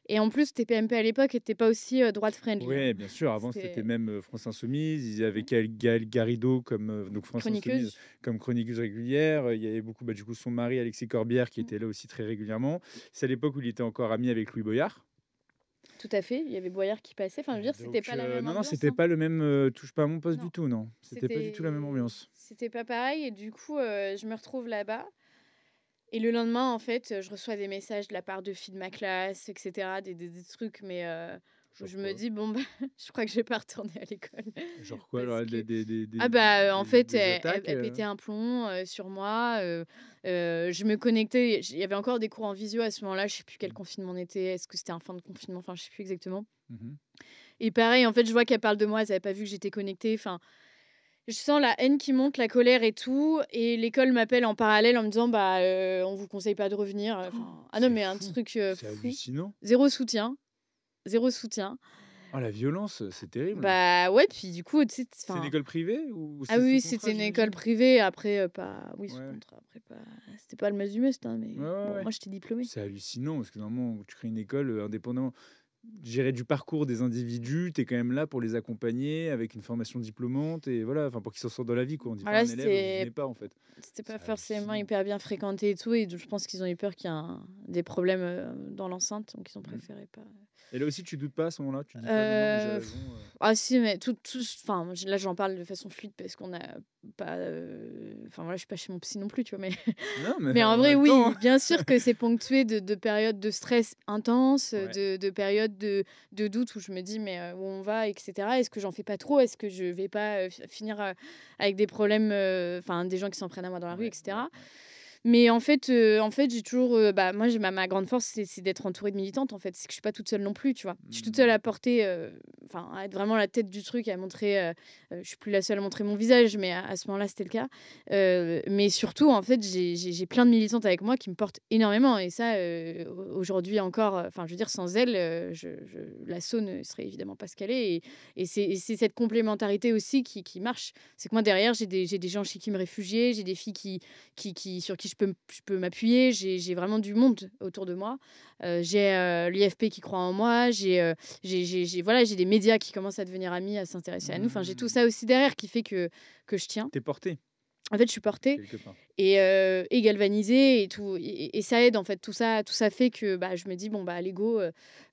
et en plus TPMP à l'époque était pas aussi, droite friendly, hein. Ouais, bien sûr, avant c'était C'était même, France Insoumise, ils avaient ouais, Gaëlle Garrido comme, donc France Insoumise, chroniqueuse. comme chroniqueuse régulière, il y avait beaucoup, bah, du coup, son mari Alexis Corbière qui Mmh, était là aussi très régulièrement. C'est à l'époque où il était encore ami avec Louis Boyard. tout à fait, il y avait Boyard qui passait, enfin je veux dire c'était Donc pas la même non, non, ambiance, c'était hein. pas le même, touche pas à mon poste du Non, tout, non. C'était pas du tout la même ambiance. c'était pas pareil et du coup, je me retrouve là-bas et le lendemain, en fait, je reçois des messages de la part de filles de ma classe et cetera, des trucs mais où Genre je me quoi? dis: «Bon, bah, je crois que je vais pas retourner à l'école» Genre quoi parce alors? que Des ah bah, en fait, des attaques, elle pétait un plomb, sur moi, je me connectais, il y avait encore des cours en visio à ce moment-là, je sais plus quel Mmh. confinement on était, est-ce que c'était un fin de confinement? Enfin, je sais plus exactement Mmh. et pareil, en fait, je vois qu'elle parle de moi, elles avaient pas vu que j'étais connectée, enfin je sens la haine qui monte, la colère et tout et l'école m'appelle en parallèle en me disant: «Bah, on vous conseille pas de revenir», enfin ah non, C'est mais un fou, truc, c'est fou. hallucinant. Zéro soutien, zéro soutien. Oh la violence, c'est terrible. Bah, ouais, puis du coup, tu sais, C'est une enfin école privée ou ah c'est oui, sous oui, contrat, c'était une école j'imagine? privée après, pas oui, sous Ouais. contrat, après pas c'était pas le Mazumest, hein, Ouais, mais ouais, bon, ouais. moi j'étais diplômée. C'est hallucinant parce que normalement, tu crées une école, indépendamment, je dirais, du parcours des individus, tu es quand même là pour les accompagner avec une formation diplômante et voilà, enfin pour qu'ils s'en sortent dans la vie, quoi. On dit pas à Voilà, un élève: «Vous venez pas», en fait. c'était pas C'est forcément hallucinant. hyper bien fréquenté et tout et je pense qu'ils ont eu peur qu'il y ait des problèmes, dans l'enceinte, donc ils ont Mmh. préféré pas. Et là aussi, tu doutes pas à ce moment-là? Tu dis pas: «Non, non, mais j'ai raison», Ah si, mais tout enfin, là, j'en parle de façon fluide parce qu'on n'a pas, enfin, voilà, je suis pas chez mon psy non plus, tu vois? Mais Non, mais mais en on a vrai, le temps, oui, hein. bien sûr que c'est ponctué de périodes de stress intenses, Ouais. de périodes de doute où je me dis: «Mais où on va?» et cetera. Est-ce que j'en fais pas trop? Est-ce que je vais pas, finir, avec des problèmes, enfin des gens qui s'en prennent à moi dans la rue et Ouais, ouais, cetera? ouais. Mais en fait, j'ai toujours, bah, moi, j'ai ma grande force, c'est d'être entourée de militantes, en fait. C'est que je suis pas toute seule non plus, tu vois? Je suis toute seule Mmh. à porter, enfin, à être vraiment la tête du truc, à montrer, je suis plus la seule à montrer mon visage, mais à ce moment-là, c'était le cas. Mais surtout, en fait, j'ai plein de militantes avec moi qui me portent énormément et ça, aujourd'hui encore, enfin, je veux dire, sans elles, l'asso ne serait évidemment pas ce qu'elle est et c'est cette complémentarité aussi qui marche. C'est que moi, derrière, j'ai des gens chez qui me réfugier, j'ai des filles sur qui je peux m'appuyer. J'ai vraiment du monde autour de moi. J'ai l'IFP qui croit en moi. Voilà, j'ai des médias qui commencent à devenir amis, à s'intéresser à nous. Enfin, j'ai tout Mmh. ça aussi derrière qui fait que je tiens. Tu porté, En fait, je suis portée quelque part. et galvanisée et tout. Et ça aide, en fait. Tout ça fait que bah, je me dis, bon, bah, l'ego,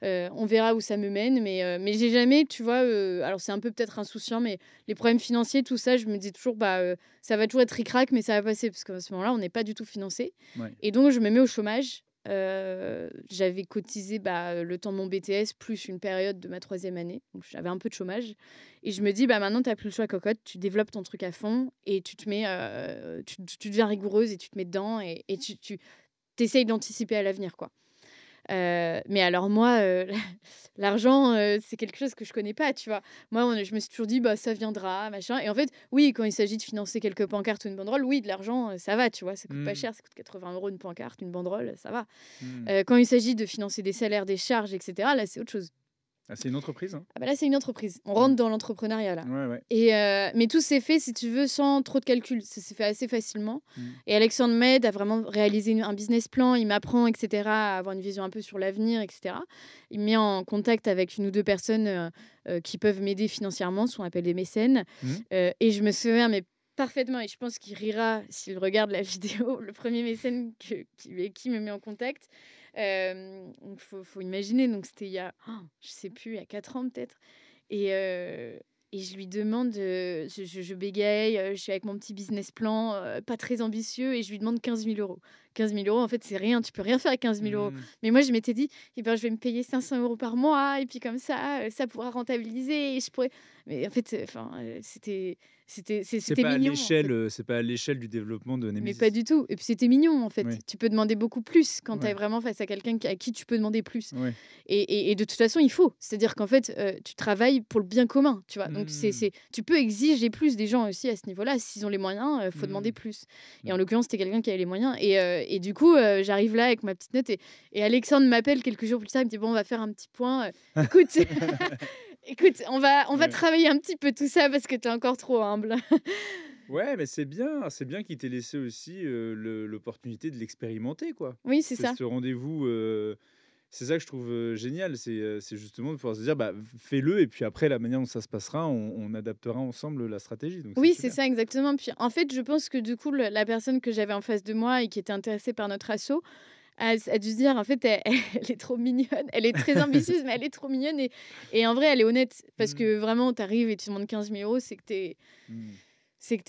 on verra où ça me mène. Mais j'ai jamais, tu vois, alors c'est un peu peut-être insouciant, mais les problèmes financiers, tout ça, je me dis toujours, bah, ça va toujours être ric-rac, mais ça va passer. Parce qu'à ce moment-là, on n'est pas du tout financé. Ouais. Et donc, je me mets au chômage. J'avais cotisé bah, le temps de mon BTS plus une période de ma troisième année. Donc, j'avais un peu de chômage. Et je me dis, bah, maintenant, tu n'as plus le choix, cocotte. Tu développes ton truc à fond et tu te mets, tu deviens rigoureuse et tu te mets dedans et tu essayes d'anticiper à l'avenir, quoi. Mais alors moi, l'argent, c'est quelque chose que je connais pas, tu vois? Moi, je me suis toujours dit: «Bah, ça viendra, machin» et en fait, oui, quand il s'agit de financer quelques pancartes ou une banderole, oui, de l'argent, ça va, tu vois? Ça coûte pas Mmh. cher, ça coûte 80 € une pancarte, une banderole, ça va. Mmh. Quand il s'agit de financer des salaires, des charges et cetera, là, c'est autre chose. Ah, c'est une entreprise, hein? Ah bah, là, c'est une entreprise. On Mmh. rentre dans l'entrepreneuriat, là. Ouais, ouais. Mais tout s'est fait, si tu veux, sans trop de calcul. Ça s'est fait assez facilement Mmh. et Alexandre m'aide à vraiment réaliser un business plan. Il m'apprend et cetera, à avoir une vision un peu sur l'avenir et cetera. Il me met en contact avec une ou 2 personnes, qui peuvent m'aider financièrement, ce qu'on appelle des mécènes, Mmh. et je me souviens, mais parfaitement et je pense qu'il rira s'il regarde la vidéo, le premier mécène avec qui me met en contact. Donc faut imaginer, donc c'était il y a, je sais plus, il y a 4 ans peut-être et et je lui demande, je bégaye, je suis avec mon petit business plan, pas très ambitieux et je lui demande 15 000 €. 15 000 €, en fait, c'est rien, tu peux rien faire avec 15 000 €. Mmh. Mais moi, je m'étais dit: «Eh ben, je vais me payer 500 € par mois et puis comme ça pourra rentabiliser et je pourrais» mais en fait, enfin, c'était mignon, en fait. C'est pas à l'échelle du développement de Mais pas Nemesis. du tout et puis c'était mignon, en fait. Oui. Tu peux demander beaucoup plus quand tu es Ouais. vraiment face à quelqu'un à qui tu peux demander plus. Ouais. Et de toute façon, il faut. C'est-à-dire qu'en fait, tu travailles pour le bien commun, tu vois? Donc Mmh. tu peux exiger plus des gens aussi à ce niveau-là. S'ils ont les moyens, faut demander Mmh. plus. Et en Mmh. l'occurrence, c'était quelqu'un qui avait les moyens et du coup, j'arrive là avec ma petite note et Alexandre m'appelle quelques jours plus tard, il me dit: «Bon, on va faire un petit point, écoute écoute, on va Ouais. travailler un petit peu tout ça parce que tu es encore trop humble». Ouais, mais c'est bien qu'il t'ait laissé aussi, l'opportunité de l'expérimenter, quoi. Oui, c'est C'est ça. ce rendez-vous, c'est ça que je trouve, génial, c'est justement de pouvoir se dire: «Bah, fais-le et puis après la manière dont ça se passera, on adaptera ensemble la stratégie», donc c'est Oui, c'est super. ça exactement. Puis, en fait, je pense que du coup, la personne que j'avais en face de moi et qui était intéressée par notre asso a dû se dire: «En fait, elle est trop mignonne, elle est très ambitieuse, mais elle est trop mignonne» et en vrai, elle est honnête parce Mmh. que vraiment, tu arrives et tu demandes 15 000 €, Mmh.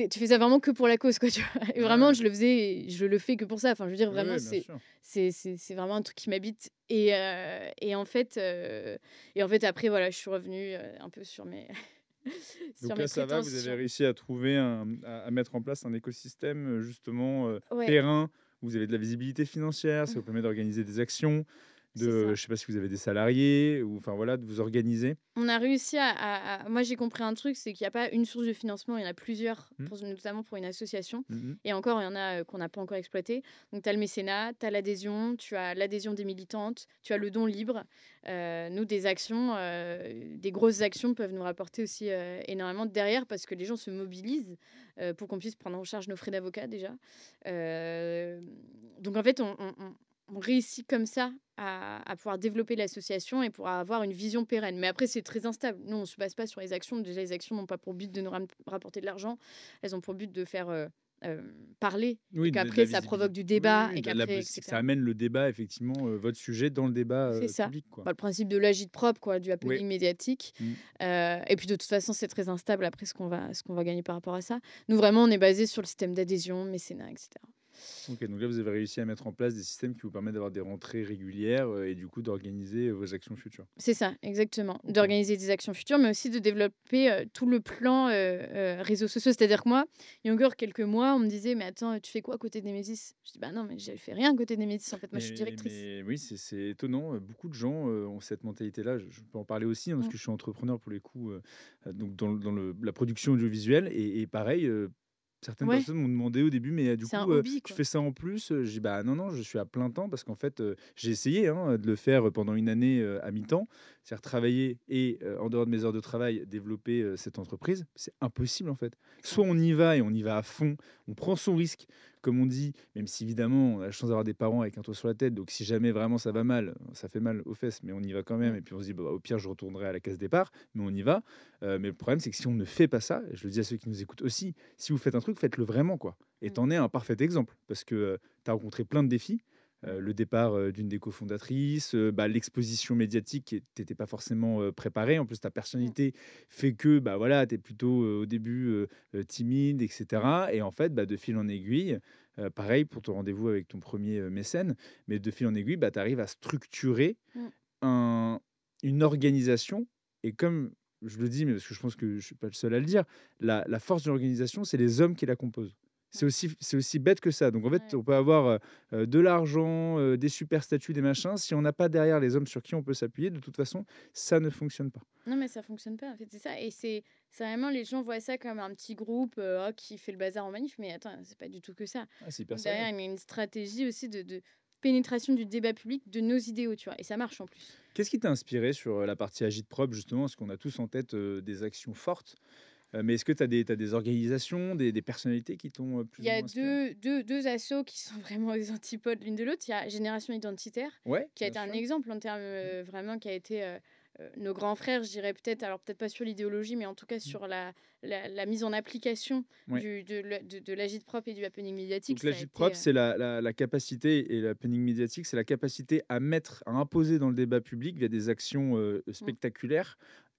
tu fais ça vraiment que pour la cause, quoi, tu vois? Et Ouais, vraiment, ouais. je le faisais et je le fais que pour ça. Enfin, je veux dire, Ouais, vraiment, ouais, bien sûr. c'est vraiment un truc qui m'habite et en fait, après, voilà, je suis revenue, un peu sur mes sur Donc mes là, ça va, vous avez prétentions. réussi à trouver à mettre en place un écosystème, justement, Ouais, périn, où vous avez de la visibilité financière, ça vous permet d'organiser des actions, c'est ça. je sais pas si vous avez des salariés ou enfin voilà, de vous organiser. On a réussi moi, j'ai compris un truc, c'est qu'il y a pas une source de financement, il y en a plusieurs, Mmh. notamment pour une association Mmh mh. et encore, il y en a, qu'on n'a pas encore exploité. Donc tu as le mécénat, tu as l'adhésion, tu as l'adhésion des militantes, tu as le don libre. Nous, des actions, des grosses actions peuvent nous rapporter aussi, énormément derrière parce que les gens se mobilisent, pour qu'on puisse prendre en charge nos frais d'avocat déjà. Heu, donc en fait, on réussit comme ça à pouvoir développer l'association et pour avoir une vision pérenne. Mais après, c'est très instable. Nous, on ne se base pas sur les actions. Déjà, les actions n'ont pas pour but de nous rapporter de l'argent. Elles ont pour but de faire parler et Oui, de la qu'après, ça provoque visibilité. du Oui, oui, débat oui, et de la qu'après, c'est que ça etc. amène le débat effectivement, votre sujet dans le débat, C'est ça. public, quoi. Bah, le principe de l'agit-prop, quoi, du Ouais. happening médiatique. Mmh. Et puis, de toute façon, c'est très instable après ce qu'on va gagner par rapport à ça. Nous, vraiment, on est basé sur le système d'adhésion, mécénat, etc. OK, donc là, vous avez réussi à mettre en place des systèmes qui vous permettent d'avoir des rentrées régulières, et du coup d'organiser, vos actions futures? C'est ça, exactement. OK. D'organiser des actions futures, mais aussi de développer, tout le plan, réseaux sociaux. C'est-à-dire que moi, il y a encore quelques mois, on me disait: «Mais attends, tu fais quoi à côté de Nemesis?» Je dis: «Bah non, mais je fais rien à côté de Nemesis, en fait, moi je suis directrice». Mais oui, c'est étonnant, beaucoup de gens, ont cette mentalité-là. Je peux en parler aussi, hein, parce Mmh. que je suis entrepreneur pour les coups, donc dans la production audiovisuelle et pareil, certaines Ouais, personnes m'ont demandé au début: «Mais, du c'est un coup, hobby, tu quoi. fais ça en plus?» J'ai dit: «Bah non, non, je suis à plein temps» parce qu'en fait, j'ai essayé, hein, de le faire pendant une année, à mi-temps. C'est-à-dire travailler et en dehors de mes heures de travail, développer, cette entreprise. C'est impossible, en fait. C'est Soit on y impossible. va et on y va à fond, on prend son risque, comme on dit, même si évidemment on a la chance d'avoir des parents avec un toit sur la tête, donc si jamais vraiment ça va mal, ça fait mal aux fesses, mais on y va quand même Mmh. et puis on se dit: «Bah, au pire je retournerai à la case départ», mais on y va. Mais le problème c'est que si on ne fait pas ça, et je le dis à ceux qui nous écoutent aussi, si vous faites un truc, faites-le vraiment, quoi, et Mmh. tu en es un parfait exemple parce que, tu as rencontré plein de défis, Mmh. le départ, d'une des cofondatrices, bah, l'exposition médiatique qui tu pas forcément, préparé. En plus ta Mmh. personnalité fait que, bah, voilà, tu es plutôt, au début, timide et Mmh. cetera, et en fait, bah, de fil en aiguille, pareil pour ton rendez-vous avec ton premier mécène, mais de fil en aiguille, bah, tu arrives à structurer Mmh. un une organisation, et comme je le dis, mais parce que je pense que je suis pas le seul à le dire, la force d'une organisation, c'est les hommes qui la composent. Ouais. C'est aussi bête que ça. Donc en fait, Ouais. on peut avoir, de l'argent, des super statuts, des machins, si on n'a pas derrière les hommes sur qui on peut s'appuyer, de toute façon, ça ne fonctionne pas. Non, mais ça fonctionne pas, en fait, c'est ça et c'est vraiment les gens voient ça comme un petit groupe, oh, qui fait le bazar en manif, mais attends, c'est pas du tout que ça. Ah, c'est hyper Derrière, sérieux. il y a une stratégie aussi de pénétration du débat public de nos idéaux, tu vois? Et ça marche en plus. Qu'est-ce qui t'a inspiré sur, la partie Agitprop justement? Parce qu'on a tous en tête, des actions fortes, mais est-ce que tu as des organisations, des personnalités qui t'ont, Il plus y ou a moins inspiré? deux assos qui sont vraiment des antipodes l'une de l'autre. Il y a Génération Identitaire, Ouais, qui a bien été un sûr. exemple en termes, Mmh, vraiment qui a été, nos grands frères, je dirais peut-être, alors peut-être pas sur l'idéologie, mais en tout cas mmh. sur la mise en application Ouais. de l'agit-prop et du happening médiatique, Donc ça a été, l'agit-prop, c'est la capacité, et l'happening médiatique, c'est la capacité à mettre, à imposer dans le débat public via des actions, mmh, spectaculaires,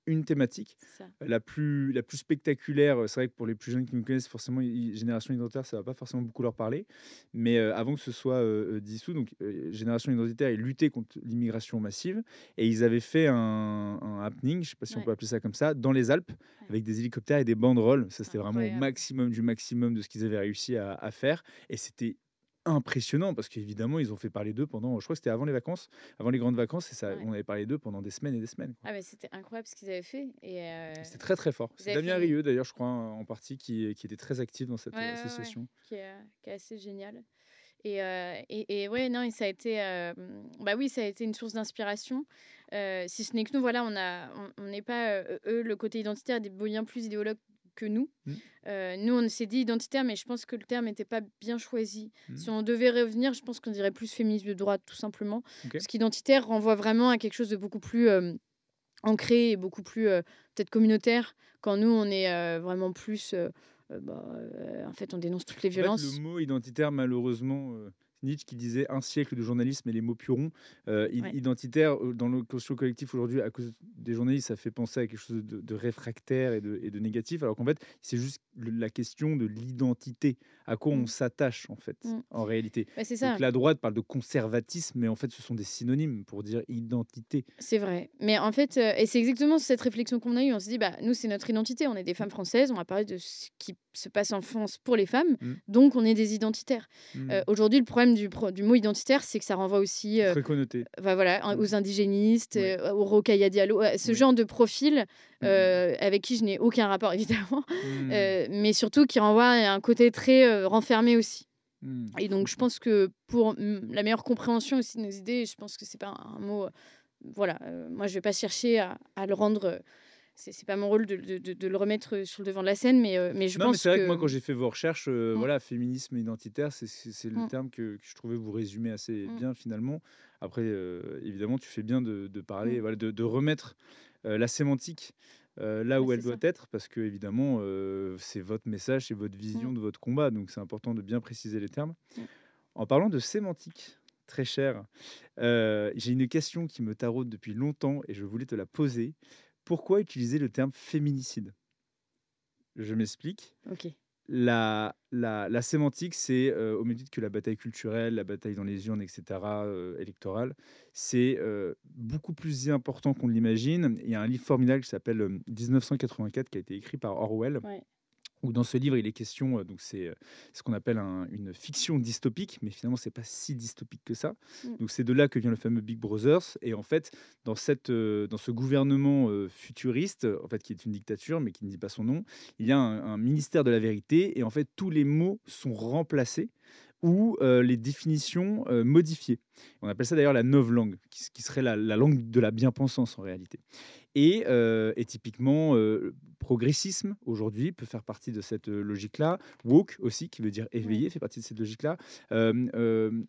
une thématique. c'est ça. La plus spectaculaire, c'est vrai que pour les plus jeunes qui nous connaissent, forcément, Génération Identitaire, ça va pas forcément beaucoup leur parler. Mais, avant que ce soit, dissous, donc, Génération Identitaire, ils luttaient contre l'immigration massive et ils avaient fait un happening, je sais pas si on Ouais, peut appeler ça comme ça, dans les Alpes, ouais, avec des hélicoptères et des banderoles. Ça, c'est c'était vraiment au incroyable. maximum du maximum de ce qu'ils avaient réussi à faire, et c'était impressionnant parce qu'évidemment, ils ont fait parler d'eux pendant, je crois que c'était avant les vacances, avant les grandes vacances, et ça Ouais. on avait parlé d'eux pendant des semaines et des semaines, quoi. Ah mais c'était incroyable ce qu'ils avaient fait et C'était très, très fort. ils C'est avaient fait Damien une Rieu d'ailleurs, je crois, en partie, qui était très actif dans ouais, cette, ouais, ouais, association. qui est assez génial et ouais, non et ça a été, bah, oui, ça a été une source d'inspiration, si ce n'est que nous, voilà, on n'est pas, eux, le côté identitaire est bien plus idéologue que nous. Mmh, Nous, on s'est dit identitaire, mais je pense que le terme n'était pas bien choisi. mmh, Si on devait revenir, je pense qu'on dirait plus féministe de droite, tout simplement. OK. Parce qu'identitaire renvoie vraiment à quelque chose de beaucoup plus, ancré et beaucoup plus, peut-être communautaire, quand nous, on est, vraiment plus, en fait, on dénonce toutes les En fait, le violences. mot identitaire, malheureusement, Nietzsche qui disait: «Un siècle de journalisme et les mots pueront». Ouais. Identitaire, dans le conscient collectif aujourd'hui, à cause des journalistes, ça fait penser à quelque chose de réfractaire et de négatif, alors qu'en fait, c'est juste la question de l'identité, à quoi on Mmh. s'attache, en fait, Mmh. en réalité. Bah, c'est Donc ça. la droite parle de conservatisme, mais en fait, ce sont des synonymes pour dire identité. C'est vrai. Mais en fait, et c'est exactement cette réflexion qu'on a eue. On s'est dit: «Bah, nous, c'est notre identité. On est des Mmh, femmes françaises. On va parler de ce qui se passe en France pour les femmes, mmh, donc on est des identitaires». mmh. Aujourd'hui, le problème du mot identitaire, c'est que ça renvoie aussi, C'est très connoté. bah, voilà, Mmh. aux indigénistes, Oui, aux Rokhaya Diallo, ce oui. genre de profil, Mmh mh. avec qui je n'ai aucun rapport évidemment, Mmh. mais surtout qui renvoie à un côté très, renfermé aussi Mmh. et Je donc je comprends. pense que pour, la meilleure compréhension aussi de nos idées, je pense que c'est pas un mot, voilà, moi je vais pas chercher à le rendre, c'est pas mon rôle de le remettre, sur le devant de la scène, mais je Non, mais pense c'est vrai que moi, que quand j'ai fait vos recherches, mmh, voilà, féminisme identitaire, c'est le mmh, terme que je trouvais vous résumer assez mmh, bien finalement. Après, évidemment, tu fais bien de mmh, parler, voilà, de remettre, la sémantique, là bah, où elle c'est doit ça. être, parce qu'évidemment, c'est votre message, c'est votre Mmh, vision de votre combat, donc c'est important de bien préciser les termes. mmh. En parlant de sémantique, très cher, j'ai une question qui me taraude depuis longtemps et je voulais te la poser. Pourquoi utiliser le terme féminicide? Je m'explique. OK. la sémantique, c'est, au même titre que la bataille culturelle, la bataille dans les urnes et cetera, électorale, c'est, beaucoup plus important qu'on l'imagine. Il y a un livre formidable qui s'appelle, 1984 qui a été écrit par Orwell, Ouais. où dans ce livre, il est question, donc c'est, ce qu'on appelle une fiction dystopique, mais finalement, c'est pas si dystopique que ça. Mmh. Donc c'est de là que vient le fameux Big Brothers et en fait, dans ce gouvernement, futuriste, en fait, qui est une dictature, mais qui ne dit pas son nom, il y a un ministère de la vérité et en fait, tous les mots sont remplacés ou les définitions, modifiées. On appelle ça d'ailleurs la novlangue, qui serait la langue de la bien-pensance en réalité. Et typiquement, progressisme, aujourd'hui, peut faire partie de cette, logique-là. Woke aussi, qui veut dire Ouais. éveillé, fait partie de cette logique-là.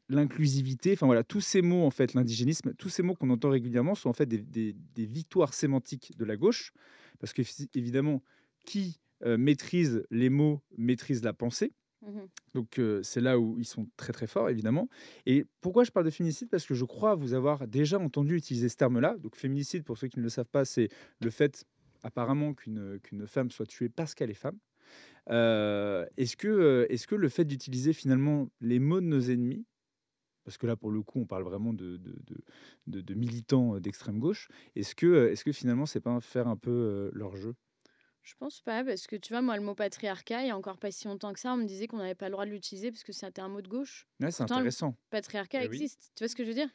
L'inclusivité, enfin voilà, tous ces mots, en fait, l'indigénisme, tous ces mots qu'on entend régulièrement sont en fait des victoires sémantiques de la gauche. Parce qu'évidemment, qui, maîtrise les mots, maîtrise la pensée. Mmh. Donc, c'est là où ils sont très, très forts, évidemment. Et pourquoi je parle de féminicide? Parce que je crois vous avoir déjà entendu utiliser ce terme-là. Donc féminicide, pour ceux qui ne le savent pas, c'est le fait, apparemment, qu'une femme soit tuée parce qu'elle est femme. Est-ce que le fait d'utiliser, finalement, les mots de nos ennemis, parce que là, pour le coup, on parle vraiment de militants, d'extrême gauche, est-ce que finalement, c'est pas faire un peu, leur jeu? Je pense pas, parce que tu vois, moi, le mot patriarcat, il y a encore pas si longtemps que ça, on me disait qu'on n'avait pas le droit de l'utiliser parce que c'était un mot de gauche. Ouais, c'est Pourtant, le intéressant. patriarcat Eh oui. existe. Tu vois ce que je veux dire?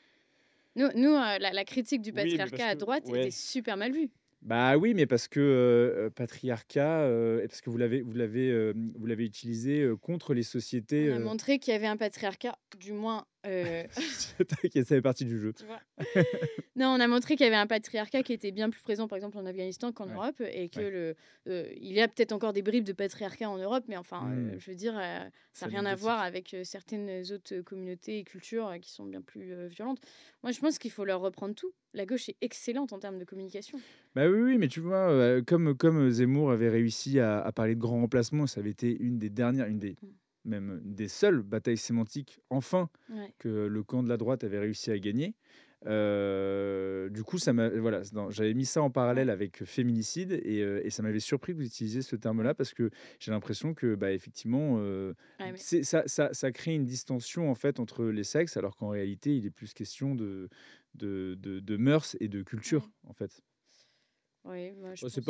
La critique du Oui, mais parce patriarcat à que droite était ouais. super mal vue. Bah, oui, mais parce que, patriarcat, et parce que vous l'avez utilisé, contre les sociétés, On a montré qu'il y avait un patriarcat, du moins, t'inquiète, ça fait partie du jeu. tu vois? Non, on a montré qu'il y avait un patriarcat qui était bien plus présent, par exemple, en Afghanistan qu'en Ouais, Europe et que ouais. il y a peut-être encore des bribes de patriarcat en Europe, mais enfin, Mmh. je veux dire, ça C'est n'a rien à voir anecdotique. avec, certaines autres communautés et cultures, qui sont bien plus, violentes. Moi, je pense qu'il faut leur reprendre tout. La gauche est excellente en termes de communication. Bah, oui, oui, mais tu vois, comme Zemmour avait réussi à parler de grand remplacement, ça avait été Mmh. même une des seules batailles sémantiques, enfin, Ouais. que le camp de la droite avait réussi à gagner. Du coup, ça m'a voilà, j'avais mis ça en Ouais. parallèle avec féminicide et ça m'avait surpris que vous utilisiez ce terme-là parce que j'ai l'impression que, bah, effectivement, Ouais, mais ça crée une distension, en fait, entre les sexes alors qu'en réalité, il est plus question de mœurs et de ouais. culture, en fait. Oui, moi, je Bah, pense que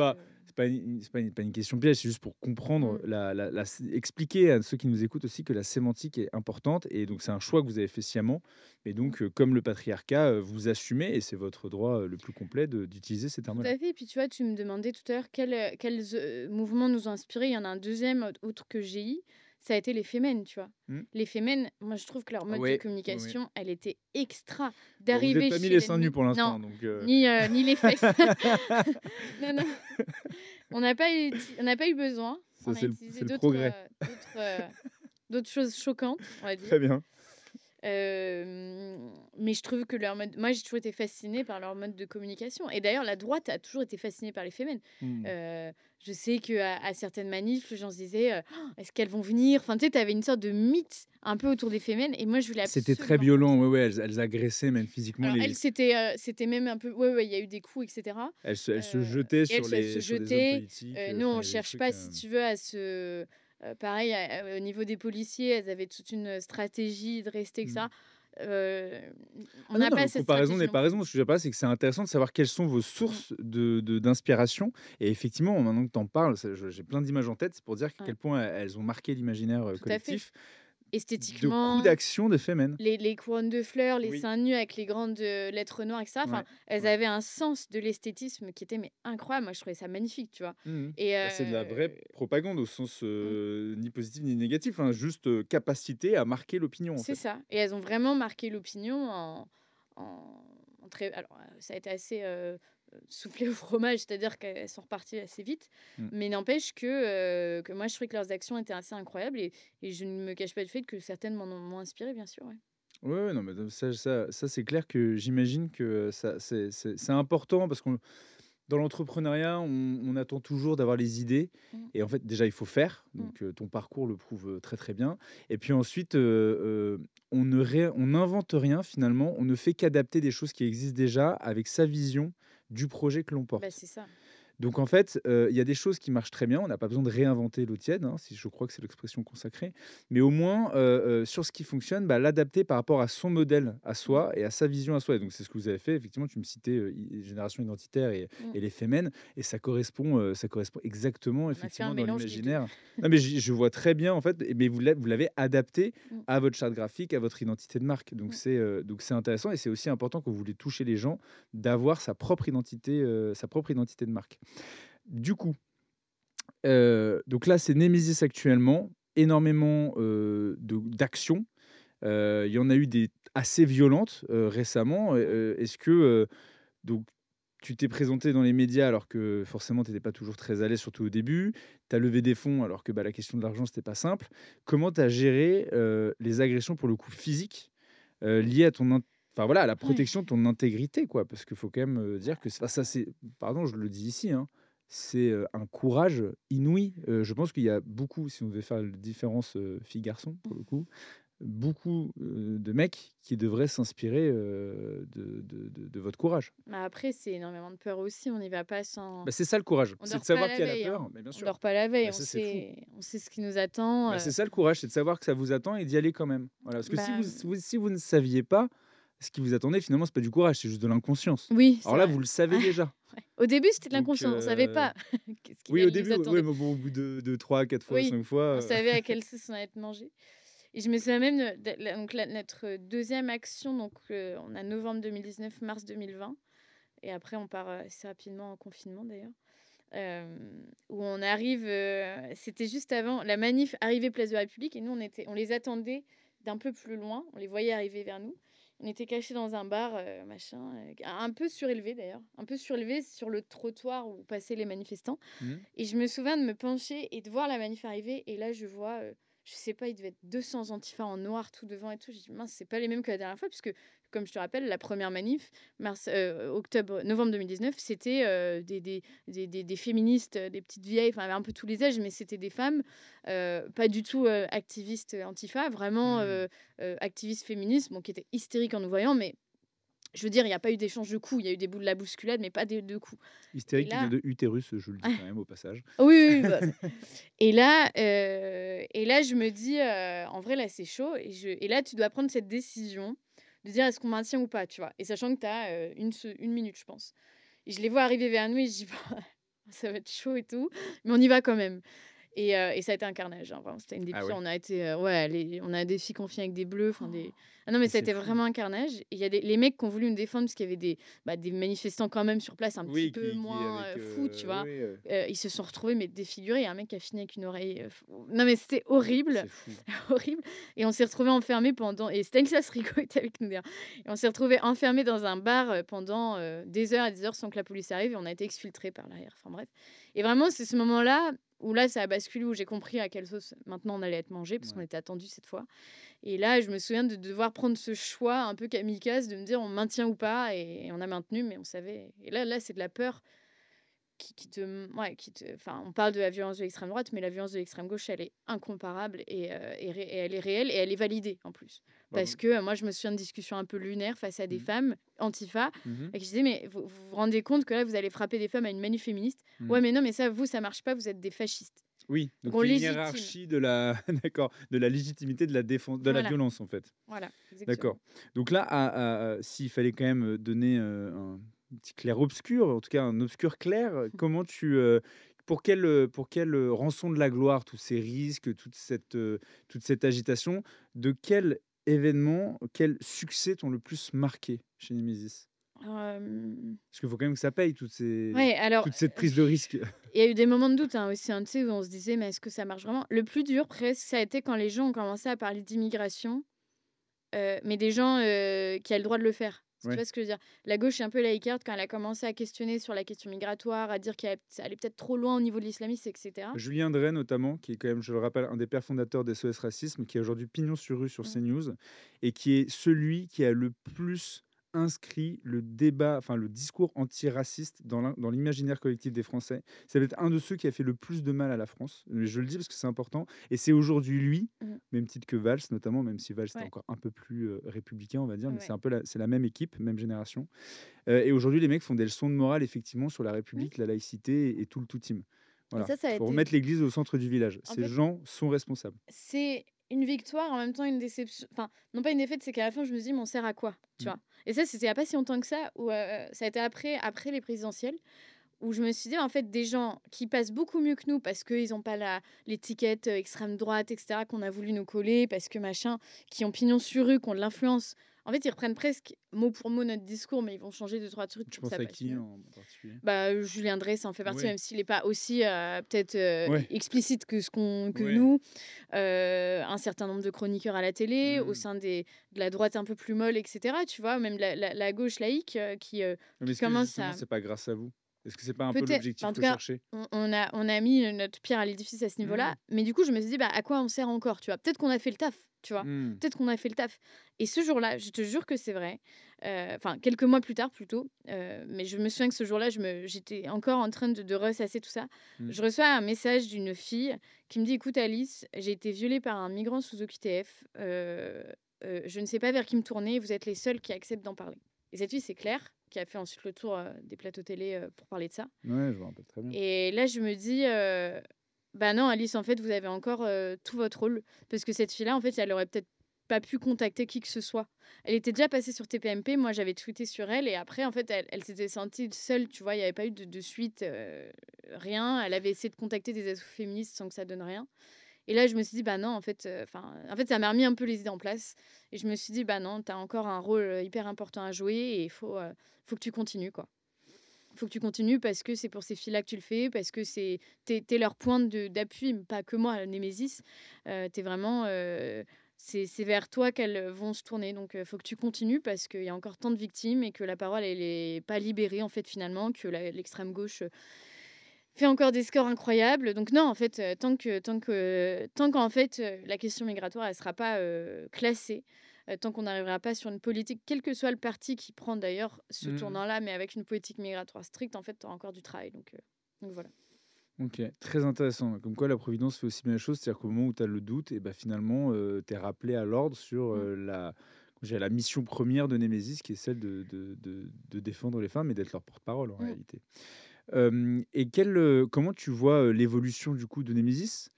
c'est pas une question piège, c'est juste pour comprendre mmh. expliquer à ceux qui nous écoutent aussi que la sémantique est importante et donc c'est un choix que vous avez fait sciemment et Mmh. donc comme le patriarcat, vous assumez et c'est votre droit, le plus complet d'utiliser ces Tout termes-là. à fait. Et puis, tu vois, tu me demandais tout à l'heure quels mouvements nous ont inspirés. Il y en a un deuxième, autre que GI, ça a été les Femen, tu vois. Mmh. Les Femen, moi, je trouve que leur Ah mode de ouais, ouais, ouais. communication, elle était extra. Bon, vous êtes D'arriver pas mis chez les seins nus l'ennemi. pour Non, l'instant donc ni les fesses. Non, non, on n'a pas eu besoin. ça On a c'est utilisé le progrès. d'autres choses choquantes, on va dire. Très bien. Mais je trouve que leur mode moi, j'ai toujours été fascinée par leur mode de communication et d'ailleurs la droite a toujours été fascinée par les Femen. Mmh. Je sais qu'à certaines manifs, les gens se disaient, «Est-ce qu'elles vont venir?» Enfin, tu sais, tu avais une sorte de mythe un peu autour des Femen et moi, je voulais C'était très absolument faire violent, ça. ouais, ouais, elles agressaient même physiquement Alors les elles, c'était même un peu ouais, ouais, il y a eu des coups et cetera. elles se jetaient Et elles, elles se sur des hommes jetaient. politiques, Nous, enfin on il y avait des cherche trucs, pas, si tu veux, à se pareil, au niveau des policiers, elles avaient toute une stratégie de rester que mmh. ça. Heu, on Ah non, n'a non, pas mais cette comparaison stratégie n'est non pas plus. raison. Ce que je veux dire par là, c'est que c'est intéressant de savoir quelles sont vos Mmh, sources d'inspiration et effectivement, maintenant que tu en parles, j'ai plein d'images en tête, c'est pour dire à ouais, quel point elles ont marqué l'imaginaire, tout à fait. collectif de coups Esthétiquement, d'action de Femen. les couronnes de fleurs, les Oui, seins nus avec les grandes, lettres noires et cetera, enfin, ouais, elles ouais. avaient un sens de l'esthétisme qui était mais incroyable. Moi, je trouvais ça magnifique, tu vois? Mmh mh. Et Bah, c'est de la vraie propagande au sens, mmh. ni positif ni négatif, hein, juste, capacité à marquer l'opinion, en C'est fait. ça et elles ont vraiment marqué l'opinion en très alors, ça a été assez, soufflé au fromage, c'est-à-dire qu'elles sont reparties assez vite, Mmh. mais n'empêche que moi je trouvais que leurs actions étaient assez incroyables et je ne me cache pas du fait que certaines m'ont inspirée bien sûr, ouais. Ouais, ouais, non, mais ça, c'est clair que j'imagine que ça c'est important parce qu'on dans l'entrepreneuriat, on attend toujours d'avoir les idées Mmh, et en fait, déjà, il faut faire, mmh. donc ton parcours le prouve, très, très bien et puis ensuite, on n'invente rien finalement, on ne fait qu'adapter des choses qui existent déjà avec sa vision du projet que l'on Bah, porte. c'est ça. Donc en fait, il y a des choses qui marchent très bien. On n'a pas besoin de réinventer l'eau tiède, hein, si je crois que c'est l'expression consacrée. Mais au moins, sur ce qui fonctionne, bah, l'adapter par rapport à son modèle à Mmh. soi et à sa vision à soi. Et donc c'est ce que vous avez fait. Effectivement, tu me citais, Génération identitaire Mmh. et les Femen et ça correspond exactement On a fait un effectivement dans mélange des 2. l'imaginaire. Non mais je vois très bien en fait, mais vous l'avez adapté Mmh. à votre charte graphique, à votre identité de marque. Mmh. Donc c'est intéressant et c'est aussi important quand vous voulez toucher les gens d'avoir sa propre identité de marque. Du coup, donc là, c'est Nemesis actuellement, énormément, d'actions. Il y en a eu des assez violentes, récemment. Mmh. Est-ce que, donc tu t'es présenté dans les médias alors que forcément tu étais pas toujours très à l'aise, surtout au début. Tu as levé des fonds alors que, bah, la question de l'argent, c'était pas simple. Comment tu as géré, les agressions pour le coup physiques, liées à ton enfin voilà, à la Ouais. protection de ton intégrité quoi? Parce qu'il faut quand même, dire que ça c'est pardon, je le dis ici, hein, c'est, un courage inouï. Je pense qu'il y a beaucoup, si on devait faire la différence, filles-garçons pour le coup, beaucoup, de mecs qui devraient s'inspirer, de votre courage. Bah, après, c'est énormément de peur aussi, on n'y va pas sans Bah, c'est ça le courage, on c'est de dort pas savoir la qu'il y a la veille, peur, hein. mais bien On sûr. dort pas la veille, Bah, ça, c'est fou. on sait ce qui nous attend, Bah, c'est ça le courage, c'est de savoir que ça vous attend et d'y aller quand même. Voilà, parce que bah, si vous ne saviez pas ce qui vous attendait, finalement, c'est pas du courage, c'est juste de l'inconscience. oui, Alors c'est là, vrai. vous le savez déjà. Ouais. Au début, c'était de Donc l'inconscient, on savait pas qu'est-ce qui oui, au allait nous début, oui, attendre. mais bon, au bout de 3, 4 fois, Oui, 5 fois, on savait à quelle sauce on allait être mangé et je me souviens même de la donc la notre deuxième action, donc on a novembre 2019, mars 2020 et après on part, assez rapidement en confinement d'ailleurs. Où on arrive, c'était juste avant la manif arrivée place de la République et nous on les attendait d'un peu plus loin, on les voyait arriver vers nous. On était cachés dans un bar, machin, un peu surélevé d'ailleurs, un peu surélevé sur le trottoir où passaient les manifestants mmh, et je me souviens de me pencher et de voir la manif arriver et là je vois, je sais pas, il devait être 200 antifas en noir tout devant et tout. J'ai dit: «Mince, c'est pas les mêmes que la dernière fois» puisque comme je te rappelle, la première manif, novembre 2019, c'était, des féministes, des petites vieilles, enfin, un peu tous les âges, mais c'était des femmes, pas du tout, activistes, antifa, vraiment, mmh. activistes féministes, bon, qui étaient hystériques en nous voyant, mais je veux dire, il y a pas eu d'échange de coups. Il y a eu de la bousculade, mais pas de coups et Hystérique qui vient là de utérus, je le dis quand même au passage. oui, oui, oui, bah, et là, je me dis, «En vrai, là, c'est chaud» et là, tu dois prendre cette décision de dire: «Est-ce qu'on maintient ou pas?» tu vois? Et sachant que tu as, 1 minute, je pense et je les vois arriver vers nous et je dis: «Bah, ça va être chaud et tout, mais on y va quand même». Et ça a été un carnage, hein, vraiment, c'était une des Ah pires. ouais? On a été, ouais, on a des filles confiées avec des bleus, enfin des ah non, mais Mais ça a c'est été fou. vraiment un carnage et il y a les mecs qui ont voulu nous défendre parce qu'il y avait des manifestants quand même sur place un petit Oui, peu qui moins, avec, fous, tu oui, vois? oui, Ils se sont retrouvés mais défigurés. Il y a un mec qui a fini avec une oreille, non mais c'était horrible, c'est fou. horrible et on s'est retrouvés enfermés pendant et Stanislas Rigaud était avec nous d'ailleurs et on s'est retrouvés enfermés dans un bar, pendant, des heures et des heures sans que la police arrive et on a été exfiltrés par l'arrière. Enfin bref et vraiment c'est ce moment-là où là, ça a basculé, où j'ai compris à quelle sauce maintenant on allait être mangé, parce qu'on Ouais. était attendus cette fois. Et là, je me souviens de devoir prendre ce choix un peu kamikaze, de me dire on maintient ou pas, et on a maintenu, mais on savait. Et là, c'est de la peur qui te, ouais, enfin, on parle de la violence de l'extrême droite, mais la violence de l'extrême gauche, elle est incomparable et elle est réelle et elle est validée en plus. Bah, Parce que moi, je me souviens de discussions un peu lunaires face à des mmh. femmes antifa Mmh. et qui disaient mais vous rendez compte que là, vous allez frapper des femmes à une manif féministe? Mmh. Ouais, mais non, mais ça, vous, ça marche pas, vous êtes des fascistes. Oui, Donc donc on il y a une légitime. hiérarchie de la d'accord, de la légitimité de la défense de la Voilà, violence, en fait. voilà, D'accord. exactement. Donc là, s'il fallait quand même, donner, un petit clair-obscur, en tout cas un obscur clair, comment tu, pour quelle, rançon de la gloire, tous ces risques, toute cette agitation, de quel événement, quel succès t'ont le plus marqué chez Nemesis? Parce qu'il faut quand même que ça paye Ouais, alors, toute cette prise de risque. il y a eu des moments de doute, hein, aussi, hein, tu sais, où on se disait: «Mais est-ce que ça marche vraiment?» Le plus dur presque, ça a été quand les gens ont commencé à parler d'immigration, mais des gens, qui a le droit de le faire. Tu Ouais. vois ce que je veux dire? La gauche est un peu laïcarde quand elle a commencé à questionner sur la question migratoire, à dire qu'elle ça allait peut-être trop loin au niveau de l'islamisme et cetera. Julien Drey notamment, qui est quand même, je le rappelle, un des pères fondateurs des SOS Racisme, qui est aujourd'hui pignon sur rue sur Mmh. CNews et qui est celui qui a le plus inscrit le débat, enfin le discours antiraciste dans l'imaginaire collectif des Français. C'est peut-être un de ceux qui a fait le plus de mal à la France. Mais je le dis parce que c'est important. Et c'est aujourd'hui lui, Mmh. même titre que Valls notamment, même si Valls était Ouais, encore un peu plus républicain, on va dire, mais c'est ouais. un peu c'est la même équipe, même génération. Et aujourd'hui, les mecs font des leçons de morale effectivement sur la Mmh. République, la laïcité et tout le tout team. Et Voilà, ça il a faut été remettre l'église au centre du village. en Ces fait, gens sont responsables. c'est une victoire, en même temps une déception. Enfin, non pas une défaite, c'est qu'à la fin, je me dis: «Mais on sert à quoi?» tu Mm. vois? Et ça, c'était il y a pas si longtemps que ça, où, ça a été après les présidentielles, où je me suis dit: «En fait, des gens qui passent beaucoup mieux que nous parce qu'ils ont pas l'étiquette, extrême droite et cetera qu'on a voulu nous coller, parce que machin, qui ont pignon sur rue, qui ont de l'influence». En fait, ils reprennent presque mot pour mot notre discours, mais ils vont changer 2-3 trucs Tu pour que penses ça à passe qui mieux. en particulier? Bah, Julien Drey, en fait partie, Oui, même s'il est pas aussi, peut-être, ouais, explicite que ouais. nous. Un certain nombre de chroniqueurs à la télé, au Mm. sein de la droite un peu plus molle, et cetera, tu vois? Même la gauche laïque, Mais qui est-ce que commence justement, à c'est pas grâce à vous? Est-ce que c'est pas un peu peut-être, enfin, l'objectif en tout cas, recherché? on a mis, notre pierre à l'édifice à ce Mmh. niveau-là, mais du coup, je me suis dit: «Bah, à quoi on sert encore?» tu vois? Peut-être qu'on a fait le taf, tu vois? Mmh. Peut-être qu'on a fait le taf, et ce jour-là, je te jure que c'est vrai, enfin, quelques mois plus tard plutôt, mais je me souviens que ce jour-là, j'étais encore en train de ressasser tout ça. Mmh. Je reçois un message d'une fille qui me dit: «Écoute Alice, j'ai été violée par un migrant sous OQTF, je ne sais pas vers qui me tourner, vous êtes les seuls qui acceptent d'en parler». Et cette fille, c'est Claire, qui a fait ensuite le tour, des plateaux télé, pour parler de ça. Ouais, je me rappelle très bien. Et là, je me dis, «Bah, non, Alice, en fait, vous avez encore, tout votre rôle». Parce que cette fille-là, en fait, elle aurait peut-être pas pu contacter qui que ce soit. Elle était déjà passée sur TPMP, moi, j'avais tweeté sur elle, et après, en fait, elle s'était sentie seule, tu vois? Il y avait pas eu de suite, rien. Elle avait essayé de contacter des assos féministes sans que ça donne rien. Et là, je me suis dit: «Bah, non, en fait, en fait, ça m'a remis un peu les idées en place, et je me suis dit: «Bah, non, tu as encore un rôle, hyper important à jouer, et il faut que tu continues, quoi». Faut que tu continues parce que c'est pour ces filles-là que tu le fais, parce que t'es leur point d'appui, pas que moi, Némésis. Tu vraiment, c'est vers toi qu'elles vont se tourner. Donc, faut que tu continues parce qu'il y a encore tant de victimes, et que la parole, elle est pas libérée, en fait, finalement, que l'extrême gauche, fait encore des scores incroyables. Donc non, en fait, tant qu'en fait, la question migratoire, elle sera pas, classée, tant qu'on n'arrivera pas sur une politique, quel que soit le parti qui prend d'ailleurs ce Mmh. tournant-là, mais avec une politique migratoire stricte, en fait, tu auras encore du travail. Donc voilà. OK, très intéressant. Comme quoi la providence fait aussi bien les choses, c'est-à-dire qu'au moment où tu as le doute et bah, finalement, tu es rappelé à l'ordre sur, Mmh. la mission première de Némésis qui est celle de défendre les femmes et d'être leur porte-parole en Mmh. réalité. Et comment tu vois, l'évolution du coup de Némésis?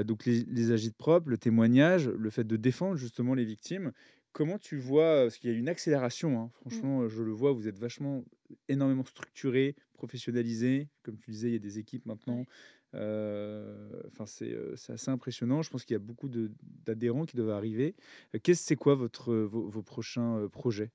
Donc les agitprop, le témoignage, le fait de défendre justement les victimes. Comment tu vois, parce qu'il y a une accélération, hein, Mmh. franchement, je le vois, vous êtes vachement énormément structuré, professionnalisé. Comme tu disais, il y a des équipes maintenant. Ouais. Enfin, c'est assez impressionnant. Je pense qu'il y a beaucoup d'adhérents qui doivent arriver. C'est quoi vos prochains, projets?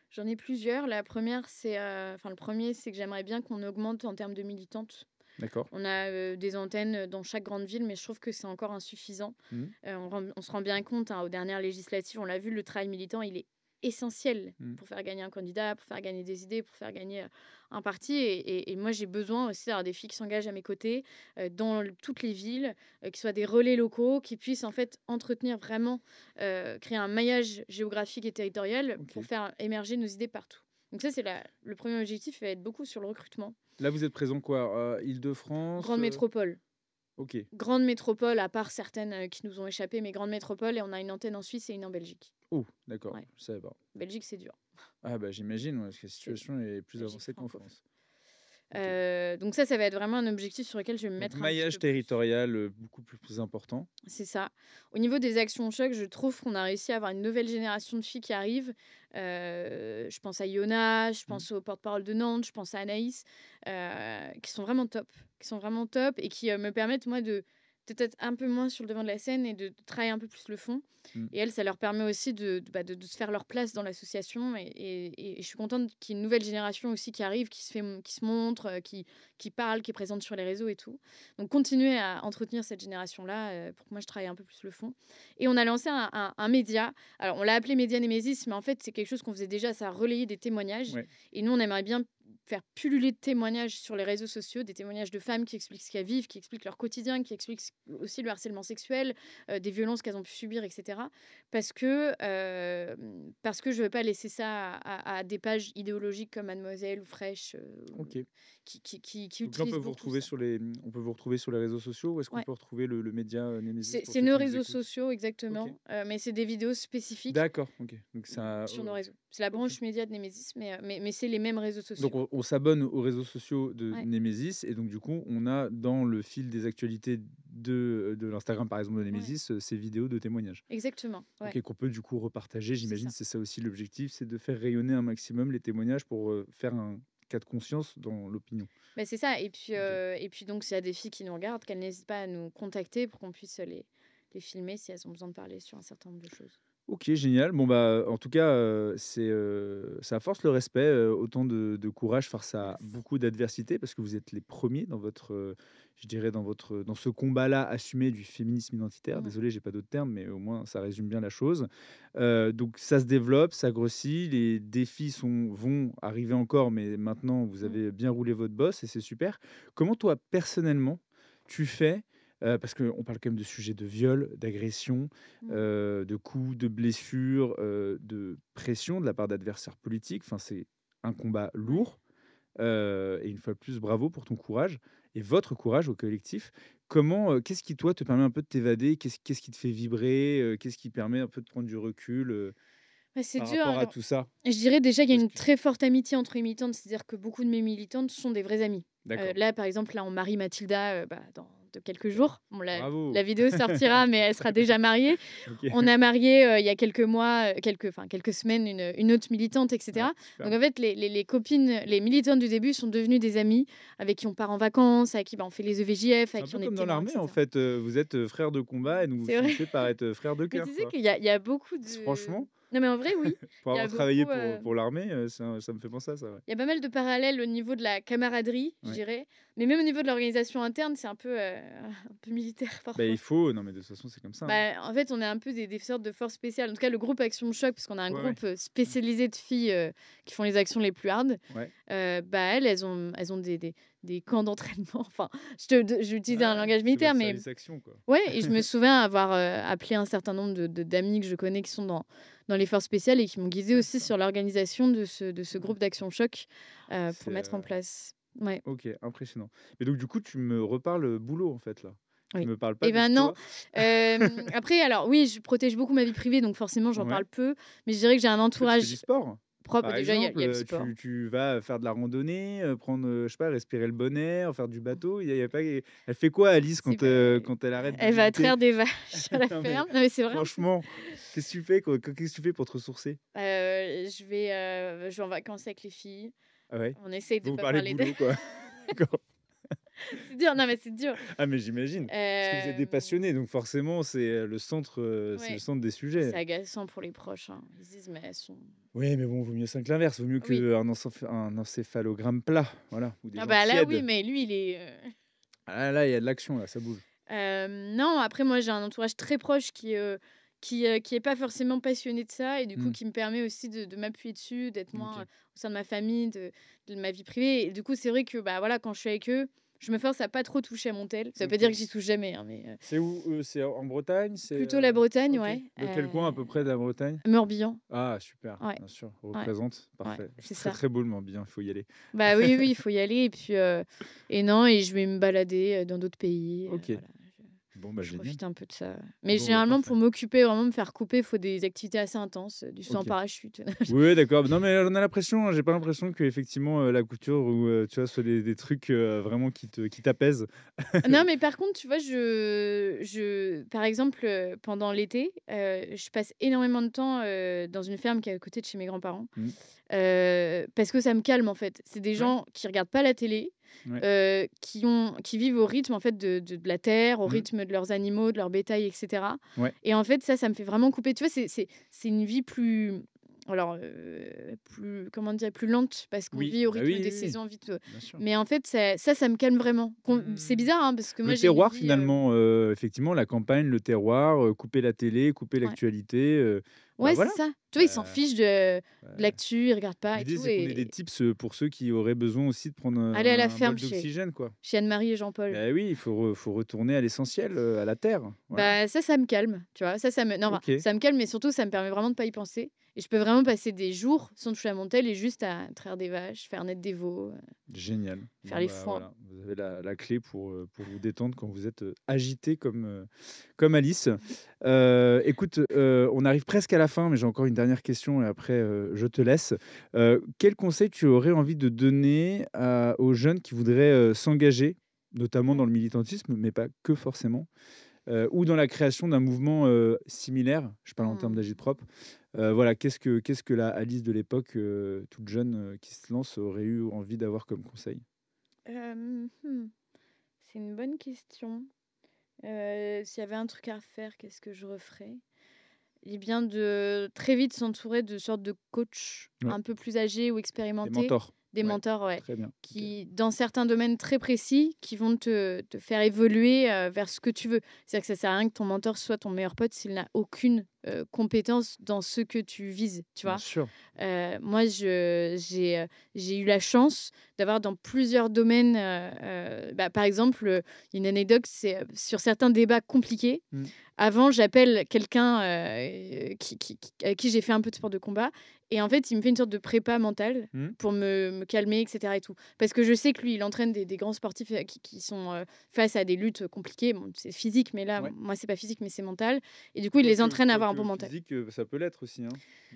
J'en ai plusieurs. La première, le premier, c'est que j'aimerais bien qu'on augmente en termes de militantes. D'accord. On a, des antennes dans chaque grande ville, mais je trouve que c'est encore insuffisant. Mmh. On se rend bien compte, hein, aux dernières législatives, on l'a vu, le travail militant, il est essentiel Mmh. pour faire gagner un candidat, pour faire gagner des idées, pour faire gagner, un parti, et moi, j'ai besoin aussi d'avoir des filles qui s'engagent à mes côtés, dans toutes les villes, qui soient des relais locaux, qui puissent, en fait, entretenir vraiment, créer un maillage géographique et territorial pour OK. faire émerger nos idées partout. Donc ça, c'est le premier objectif, va être beaucoup sur le recrutement. Là, vous êtes présent quoi? Île-de-France, Grande métropole. OK. Grande métropole, à part certaines, qui nous ont échappé, mais grande métropole, et on a une antenne en Suisse et une en Belgique. Oh, d'accord, Ouais, je savais pas. Belgique, c'est dur. Ah bah, j'imagine, ouais, parce que la C'est situation est plus Belgique avancée qu'en francophone. France. OK. Donc ça va être vraiment un objectif sur lequel je vais me Donc mettre un petit maillage peu plus. territorial, beaucoup plus important. C'est ça. Au niveau des actions choc, je trouve qu'on a réussi à avoir une nouvelle génération de filles qui arrivent. Je pense à Yona, je Mmh. pense au porte-parole de Nantes, je pense à Anaïs, qui sont vraiment top, et qui, me permettent, moi, de peut-être être un peu moins sur le devant de la scène et de travailler un peu plus le fond. Mmh. Et elles, ça leur permet aussi de se faire leur place dans l'association, et je suis contente qu'il y ait une nouvelle génération aussi qui arrive, qui se montre, qui parle, qui est présente sur les réseaux et tout. Donc continuer à entretenir cette génération-là, pour que moi je travaille un peu plus le fond. Et on a lancé un média. Alors on l'a appelé Média Némésis, mais en fait c'est quelque chose qu'on faisait déjà, ça a relayé des témoignages. Ouais. Et nous on aimerait bien faire pulluler de témoignages sur les réseaux sociaux, des témoignages de femmes qui expliquent ce qu'elles vivent, qui expliquent leur quotidien, qui expliquent aussi le harcèlement sexuel, des violences qu'elles ont pu subir, etc. Parce que, je ne veux pas laisser ça à des pages idéologiques comme Mademoiselle ou Fresh, OK. qui Donc là, utilisent beaucoup ça. on peut vous retrouver sur les réseaux sociaux? Où est-ce qu'on Ouais. peut retrouver le média, Némésis pour C'est ceux nos qui nous réseaux écoutent? sociaux, OK. exactement, mais c'est des vidéos spécifiques D'accord, OK. Donc ça, sur nos réseaux. C'est la OK. branche média de Nemesis, mais c'est les mêmes réseaux Donc sociaux. on s'abonne aux réseaux sociaux de Ouais, Némésis et donc du coup, on a dans le fil des actualités de l'Instagram, par exemple, de ouais, Némésis, ces vidéos de témoignages. exactement, ouais, OK, qu'on peut du coup repartager. c'est J'imagine ça. c'est ça aussi l'objectif, c'est de faire rayonner un maximum les témoignages pour, faire un cas de conscience dans l'opinion. Bah, c'est ça OK. et puis donc s'il y a des filles qui nous regardent, qu'elles n'hésitent pas à nous contacter pour qu'on puisse les filmer si elles ont besoin de parler sur un certain nombre de choses. OK, génial. Bon, bah, en tout cas, ça force le respect, autant de courage face à Merci. beaucoup d'adversité parce que vous êtes les premiers dans votre, je dirais dans ce combat-là assumé du féminisme identitaire. Mmh. Désolé, j'ai pas d'autres termes, mais au moins ça résume bien la chose. Donc ça se développe, ça grossit, les défis vont arriver encore, mais maintenant vous Mmh. avez bien roulé votre bosse et c'est super. Comment toi, personnellement, tu fais, parce qu'on parle quand même de sujets de viol, d'agression, Mmh. de coups, de blessures, de pression de la part d'adversaires politiques. Enfin, c'est un combat Ouais. lourd, et une fois de plus, bravo pour ton courage et votre courage au collectif. Comment, qu'est-ce qui, toi, te permet un peu de t'évader? Qu'est-ce qui te fait vibrer? Qu'est-ce qui permet un peu de prendre du recul, Bah, c'est par dur rapport à alors. tout ça? Je dirais déjà qu'il y a Parce une que très forte amitié entre les militantes, c'est-à-dire que beaucoup de mes militantes sont des vraies amies. d'accord, Là, par exemple, là, on marie Mathilda, dans de quelques jours. Bon, la bravo! vidéo sortira, mais elle sera déjà mariée. OK. On a marié, il y a quelques mois, quelques semaines, une autre militante, et Ouais, cetera. Donc superbe. en fait, les copines, les militantes du début sont devenues des amies avec qui on part en vacances, avec qui, bah, on fait les EVJF, C'est avec un qui peu on est comme dans témoin, et l'armée, en cetera. fait, vous êtes, frères de combat et donc vous C'est vrai. finissez par être, frères de Mais cœur, tu sais quoi. qu'il y a beaucoup Franchement, de non, mais en vrai, oui. pour Il y a avoir travaillé beaucoup, pour l'armée, ça me fait penser à ça, ouais. il y a pas mal de parallèles au niveau de la camaraderie, je Ouais. dirais, mais même au niveau de l'organisation interne, c'est un peu, un peu militaire Bah, il parfois. faut, non, mais de toute façon, c'est comme ça, hein. Bah, en fait, on est un peu des sortes de forces spéciales. En tout cas, le groupe Action Choc, parce qu'on a un Ouais, ouais. groupe, Mmh. spécialisé de filles, qui font les actions les plus hard. Ouais. Bah, elles ont des camps d'entraînement. Enfin, je vais utiliser un Ouais, langage c'est militaire, votre mais service action, quoi. ouais, et je me souviens avoir, appelé un certain nombre d'amis que je connais qui sont dans les forces spéciales et qui m'ont guidée Ouais, aussi super. sur l'organisation de ce Ouais. groupe d'Action Choc, pour C'est, mettre en place. Ouais, OK, impressionnant. Mais donc du coup, tu me reparles, boulot, en fait, là? Tu oui. me parles pas Et de ben non. toi? Après alors oui, je protège beaucoup ma vie privée, donc forcément j'en Ouais. parle peu, mais je dirais que j'ai un Toi, tu fais du entourage sport? propre. Par Déjà, il y a exemple, il y a le sport. tu vas faire de la randonnée, prendre, je sais pas, respirer le bon air, faire du bateau? Il y a pas elle fait quoi Alice Si, bah, quand elle arrête de elle va militer? traire des vaches à la Non mais ferme. Non, mais c'est vrai en plus. franchement, qu'est-ce que tu fais quoi? Qu'est-ce que tu fais pour te ressourcer? Je vais en vacances avec les filles. Ah ouais? On essaye de Vous pas parlez parler de boulot, quoi? D'accord. c'est dur, non, mais c'est dur. Ah mais j'imagine, parce que vous êtes des Hem, passionnés, donc forcément c'est le ouais, centre des sujets. c'est agaçant pour les proches, hein. Ils se disent: «Mais elles sont» Oui, mais bon, vaut mieux ça que l'inverse, vaut mieux oui. qu'un encéphalogramme plat, voilà, ou des Ah gens bah, là, oui, tièdes. mais lui, il est, Ah là, il y a de l'action là, ça bouge. non, après moi, j'ai un entourage très proche qui est pas forcément passionné de ça et du coup Mmh. qui me permet aussi de m'appuyer dessus, d'être moins, OK. au sein de ma famille, de ma vie privée et du coup, c'est vrai que, bah, voilà, quand je suis avec eux, je me force à pas trop toucher à mon tel. Ça veut pas dire OK. que j'y touche jamais, hein, mais C'est où, c'est en Bretagne? plutôt la Bretagne, OK. ouais, De quel coin à peu près de la Bretagne? Morbihan, Ah super, ouais, bien sûr, ouais, représente, ouais, parfait. C'est c'est très, ça. très beau le Morbihan, il faut y aller. Bah, oui, oui, il faut y aller et puis, et non et je vais me balader, dans d'autres pays, OK. voilà, Bon, bah, je génial. profite un peu de ça. Mais Bon, bah, généralement parfait. pour m'occuper, vraiment me faire couper, il faut des activités assez intenses, du saut en OK. parachute. Oui, d'accord. Non, mais on a l'impression, hein, j'ai pas l'impression qu'effectivement, la couture ou, tu vois, soit des trucs, vraiment qui t'apaisent. Non, mais par contre, tu vois, par exemple, pendant l'été, je passe énormément de temps, dans une ferme qui est à côté de chez mes grands-parents, Mmh. parce que ça me calme, en fait. C'est des Ouais, gens qui regardent pas la télé, ouais. qui vivent au rythme, en fait, de la terre, au Mmh. rythme de leurs animaux, de leur bétail et cetera Ouais. et en fait, ça me fait vraiment couper. Tu vois, c'est une vie plus alors, plus comment dire? Plus lente parce qu'on Oui, vit au bah, rythme oui, des oui, oui, saisons, vite, bien sûr. mais en fait, ça me calme vraiment. C'est Mmh. bizarre, hein, parce que moi, Le j'ai une terroir vie, finalement, effectivement, la campagne, le terroir, couper la télé, couper ouais, l'actualité, Bah, Ouais, c'est voilà, ça. Tu vois, ils s'en heu fichent de heu, l'actu, ils regardent pas et l'idée, tout c'est qu'on ait des et tips, pour ceux qui auraient besoin aussi de prendre, aller à la un ferme bol chez d'oxygène, quoi. Anne-Marie et Jean-Paul. Bah, oui, il faut retourner à l'essentiel, à la terre, voilà. Bah, ça me calme, tu vois? Ça me non, enfin, OK, ça me calme, mais surtout, ça me permet vraiment de pas y penser et je peux vraiment passer des jours sans toucher à mon tel et juste à traire des vaches, faire naître des veaux, génial. faire Bon, les bah, foins. voilà, vous avez la clé pour vous détendre quand vous êtes, agité comme Alice. Écoute, on arrive presque à la fin, mais j'ai encore une dernière question et après, je te laisse. Quel conseil tu aurais envie de donner aux jeunes qui voudraient, s'engager, notamment dans Ouais. le militantisme, mais pas que forcément, ou dans la création d'un mouvement, similaire? Je parle en termes Mmh. d'agit-prop. Voilà, qu'est-ce que la Alice de l'époque, toute jeune, qui se lance, aurait eu envie d'avoir comme conseil? Mmh, c'est une bonne question. S'il y avait un truc à refaire, qu'est-ce que je referais? Eh bien, de très vite s'entourer de sortes de coachs Ouais, un peu plus âgés ou des expérimentés, mentors. des Ouais, mentors, ouais, très bien, OK. qui, dans certains domaines très précis, qui vont te faire évoluer vers ce que tu veux. C'est-à-dire que ça sert à rien que ton mentor soit ton meilleur pote s'il n'a aucune compétence dans ce que tu vises, tu Bien vois. sûr. Moi, j'ai eu la chance d'avoir dans plusieurs domaines, bah, par exemple, une anecdote, c'est, sur certains débats compliqués, Mmh. avant, j'appelle quelqu'un, qui avec qui j'ai fait un peu de sport de combat et en fait, il me fait une sorte de prépa mentale Mmh. pour me calmer et cetera et tout. Parce que je sais que lui, il entraîne des grands sportifs, qui sont, face à des luttes compliquées. Bon, c'est physique, mais là, Ouais. moi, c'est pas physique, mais c'est mental et du coup, il les Quoique entraîne à avoir un bon quoique mental. physique, ça peut l'être aussi, hein.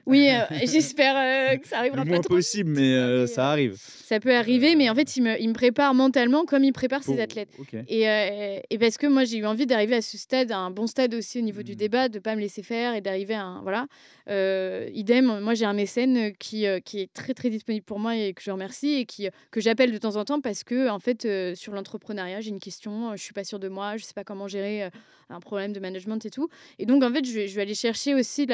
Oui, j'espère, que ça Le arrivera pas moins trop possible, vite, mais mais ça arrive. ça peut arriver, mais en Heu, fait, il me prépare mentalement comme il prépare ses pour athlètes OK. et parce que moi, j'ai eu envie d'arriver à ce stade, à un bon stade aussi au niveau du Mmh. débat, de pas me laisser faire et d'arriver à un voilà. Idem, moi, j'ai un mécène, qui est très, très disponible pour moi et que je remercie et que j'appelle de temps en temps parce que en fait, sur l'entrepreneuriat, j'ai une question, je suis pas sûre de moi, je sais pas comment gérer, un problème de management et tout et donc en fait, je vais aller chercher aussi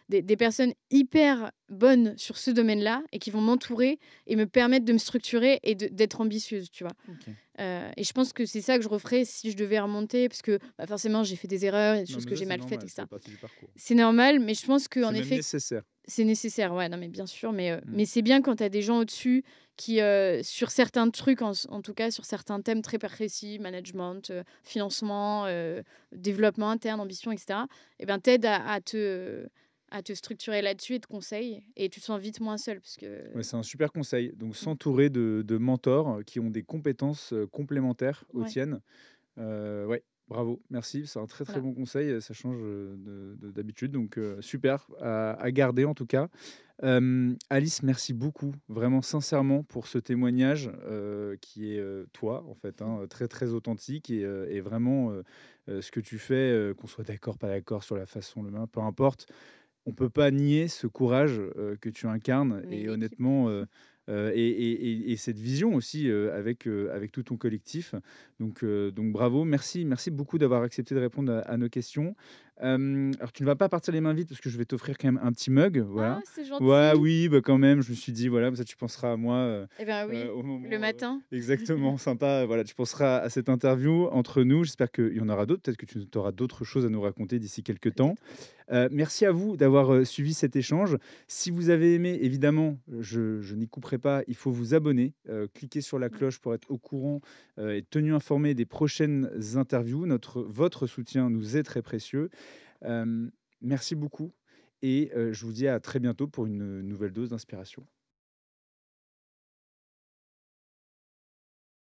des personnes hyper bonnes sur ce domaine-là et qui vont m'entourer et me permettre de me structurer et d'être ambitieuse, tu vois? OK. Et je pense que c'est ça que je referais si je devais remonter parce que, bah, forcément, j'ai fait des erreurs, il y a des Non, choses mais que ça, j'ai c'est mal faites et normal, ça cetera. fait partie du parcours. C'est normal, mais je pense qu'en C'est même effet, nécessaire. c'est nécessaire. Ouais, non, mais bien sûr, Mmh. mais c'est bien quand tu as des gens au-dessus qui, sur certains trucs, en tout cas, sur certains thèmes très précis, management, financement, développement interne, ambition et cetera et ben, t'aident à te structurer là-dessus et te conseillent et tu te sens vite moins seul parce que Ouais, c'est un super conseil. Donc mmh, s'entourer de mentors, qui ont des compétences, complémentaires aux ouais, tiennes. Ouais, bravo, merci. C'est un très, très voilà. bon conseil, ça change, d'habitude donc super à garder en tout cas. Alice, merci beaucoup, vraiment sincèrement pour ce témoignage, qui est, toi en fait, hein, très, très authentique et vraiment, ce que tu fais, qu'on soit d'accord, pas d'accord sur la façon, le main, peu importe. On peut pas nier ce courage, que tu incarnes On est et une équipe. honnêtement, et cette vision aussi, avec tout ton collectif. Donc bravo, merci beaucoup d'avoir accepté de répondre à nos questions. Alors tu ne vas pas partir les mains vides parce que je vais t'offrir quand même un petit mug, Ah, voilà. c'est Ouais, gentil! oui, bah, quand même, je me suis dit, voilà, comme ça tu penseras à moi, Eh ben, oui, au le moment, matin. exactement, sympa, voilà, tu penseras à cette interview entre nous. J'espère qu'il y en aura d'autres, peut-être que tu auras d'autres choses à nous raconter d'ici quelques temps. Peut-être. Merci à vous d'avoir, suivi cet échange. Si vous avez aimé, évidemment, je n'y couperai pas, il faut vous abonner, cliquer sur la Mmh. cloche pour être au courant, et tenu informé des prochaines interviews. Votre soutien nous est très précieux. Merci beaucoup et je vous dis à très bientôt pour une nouvelle dose d'inspiration.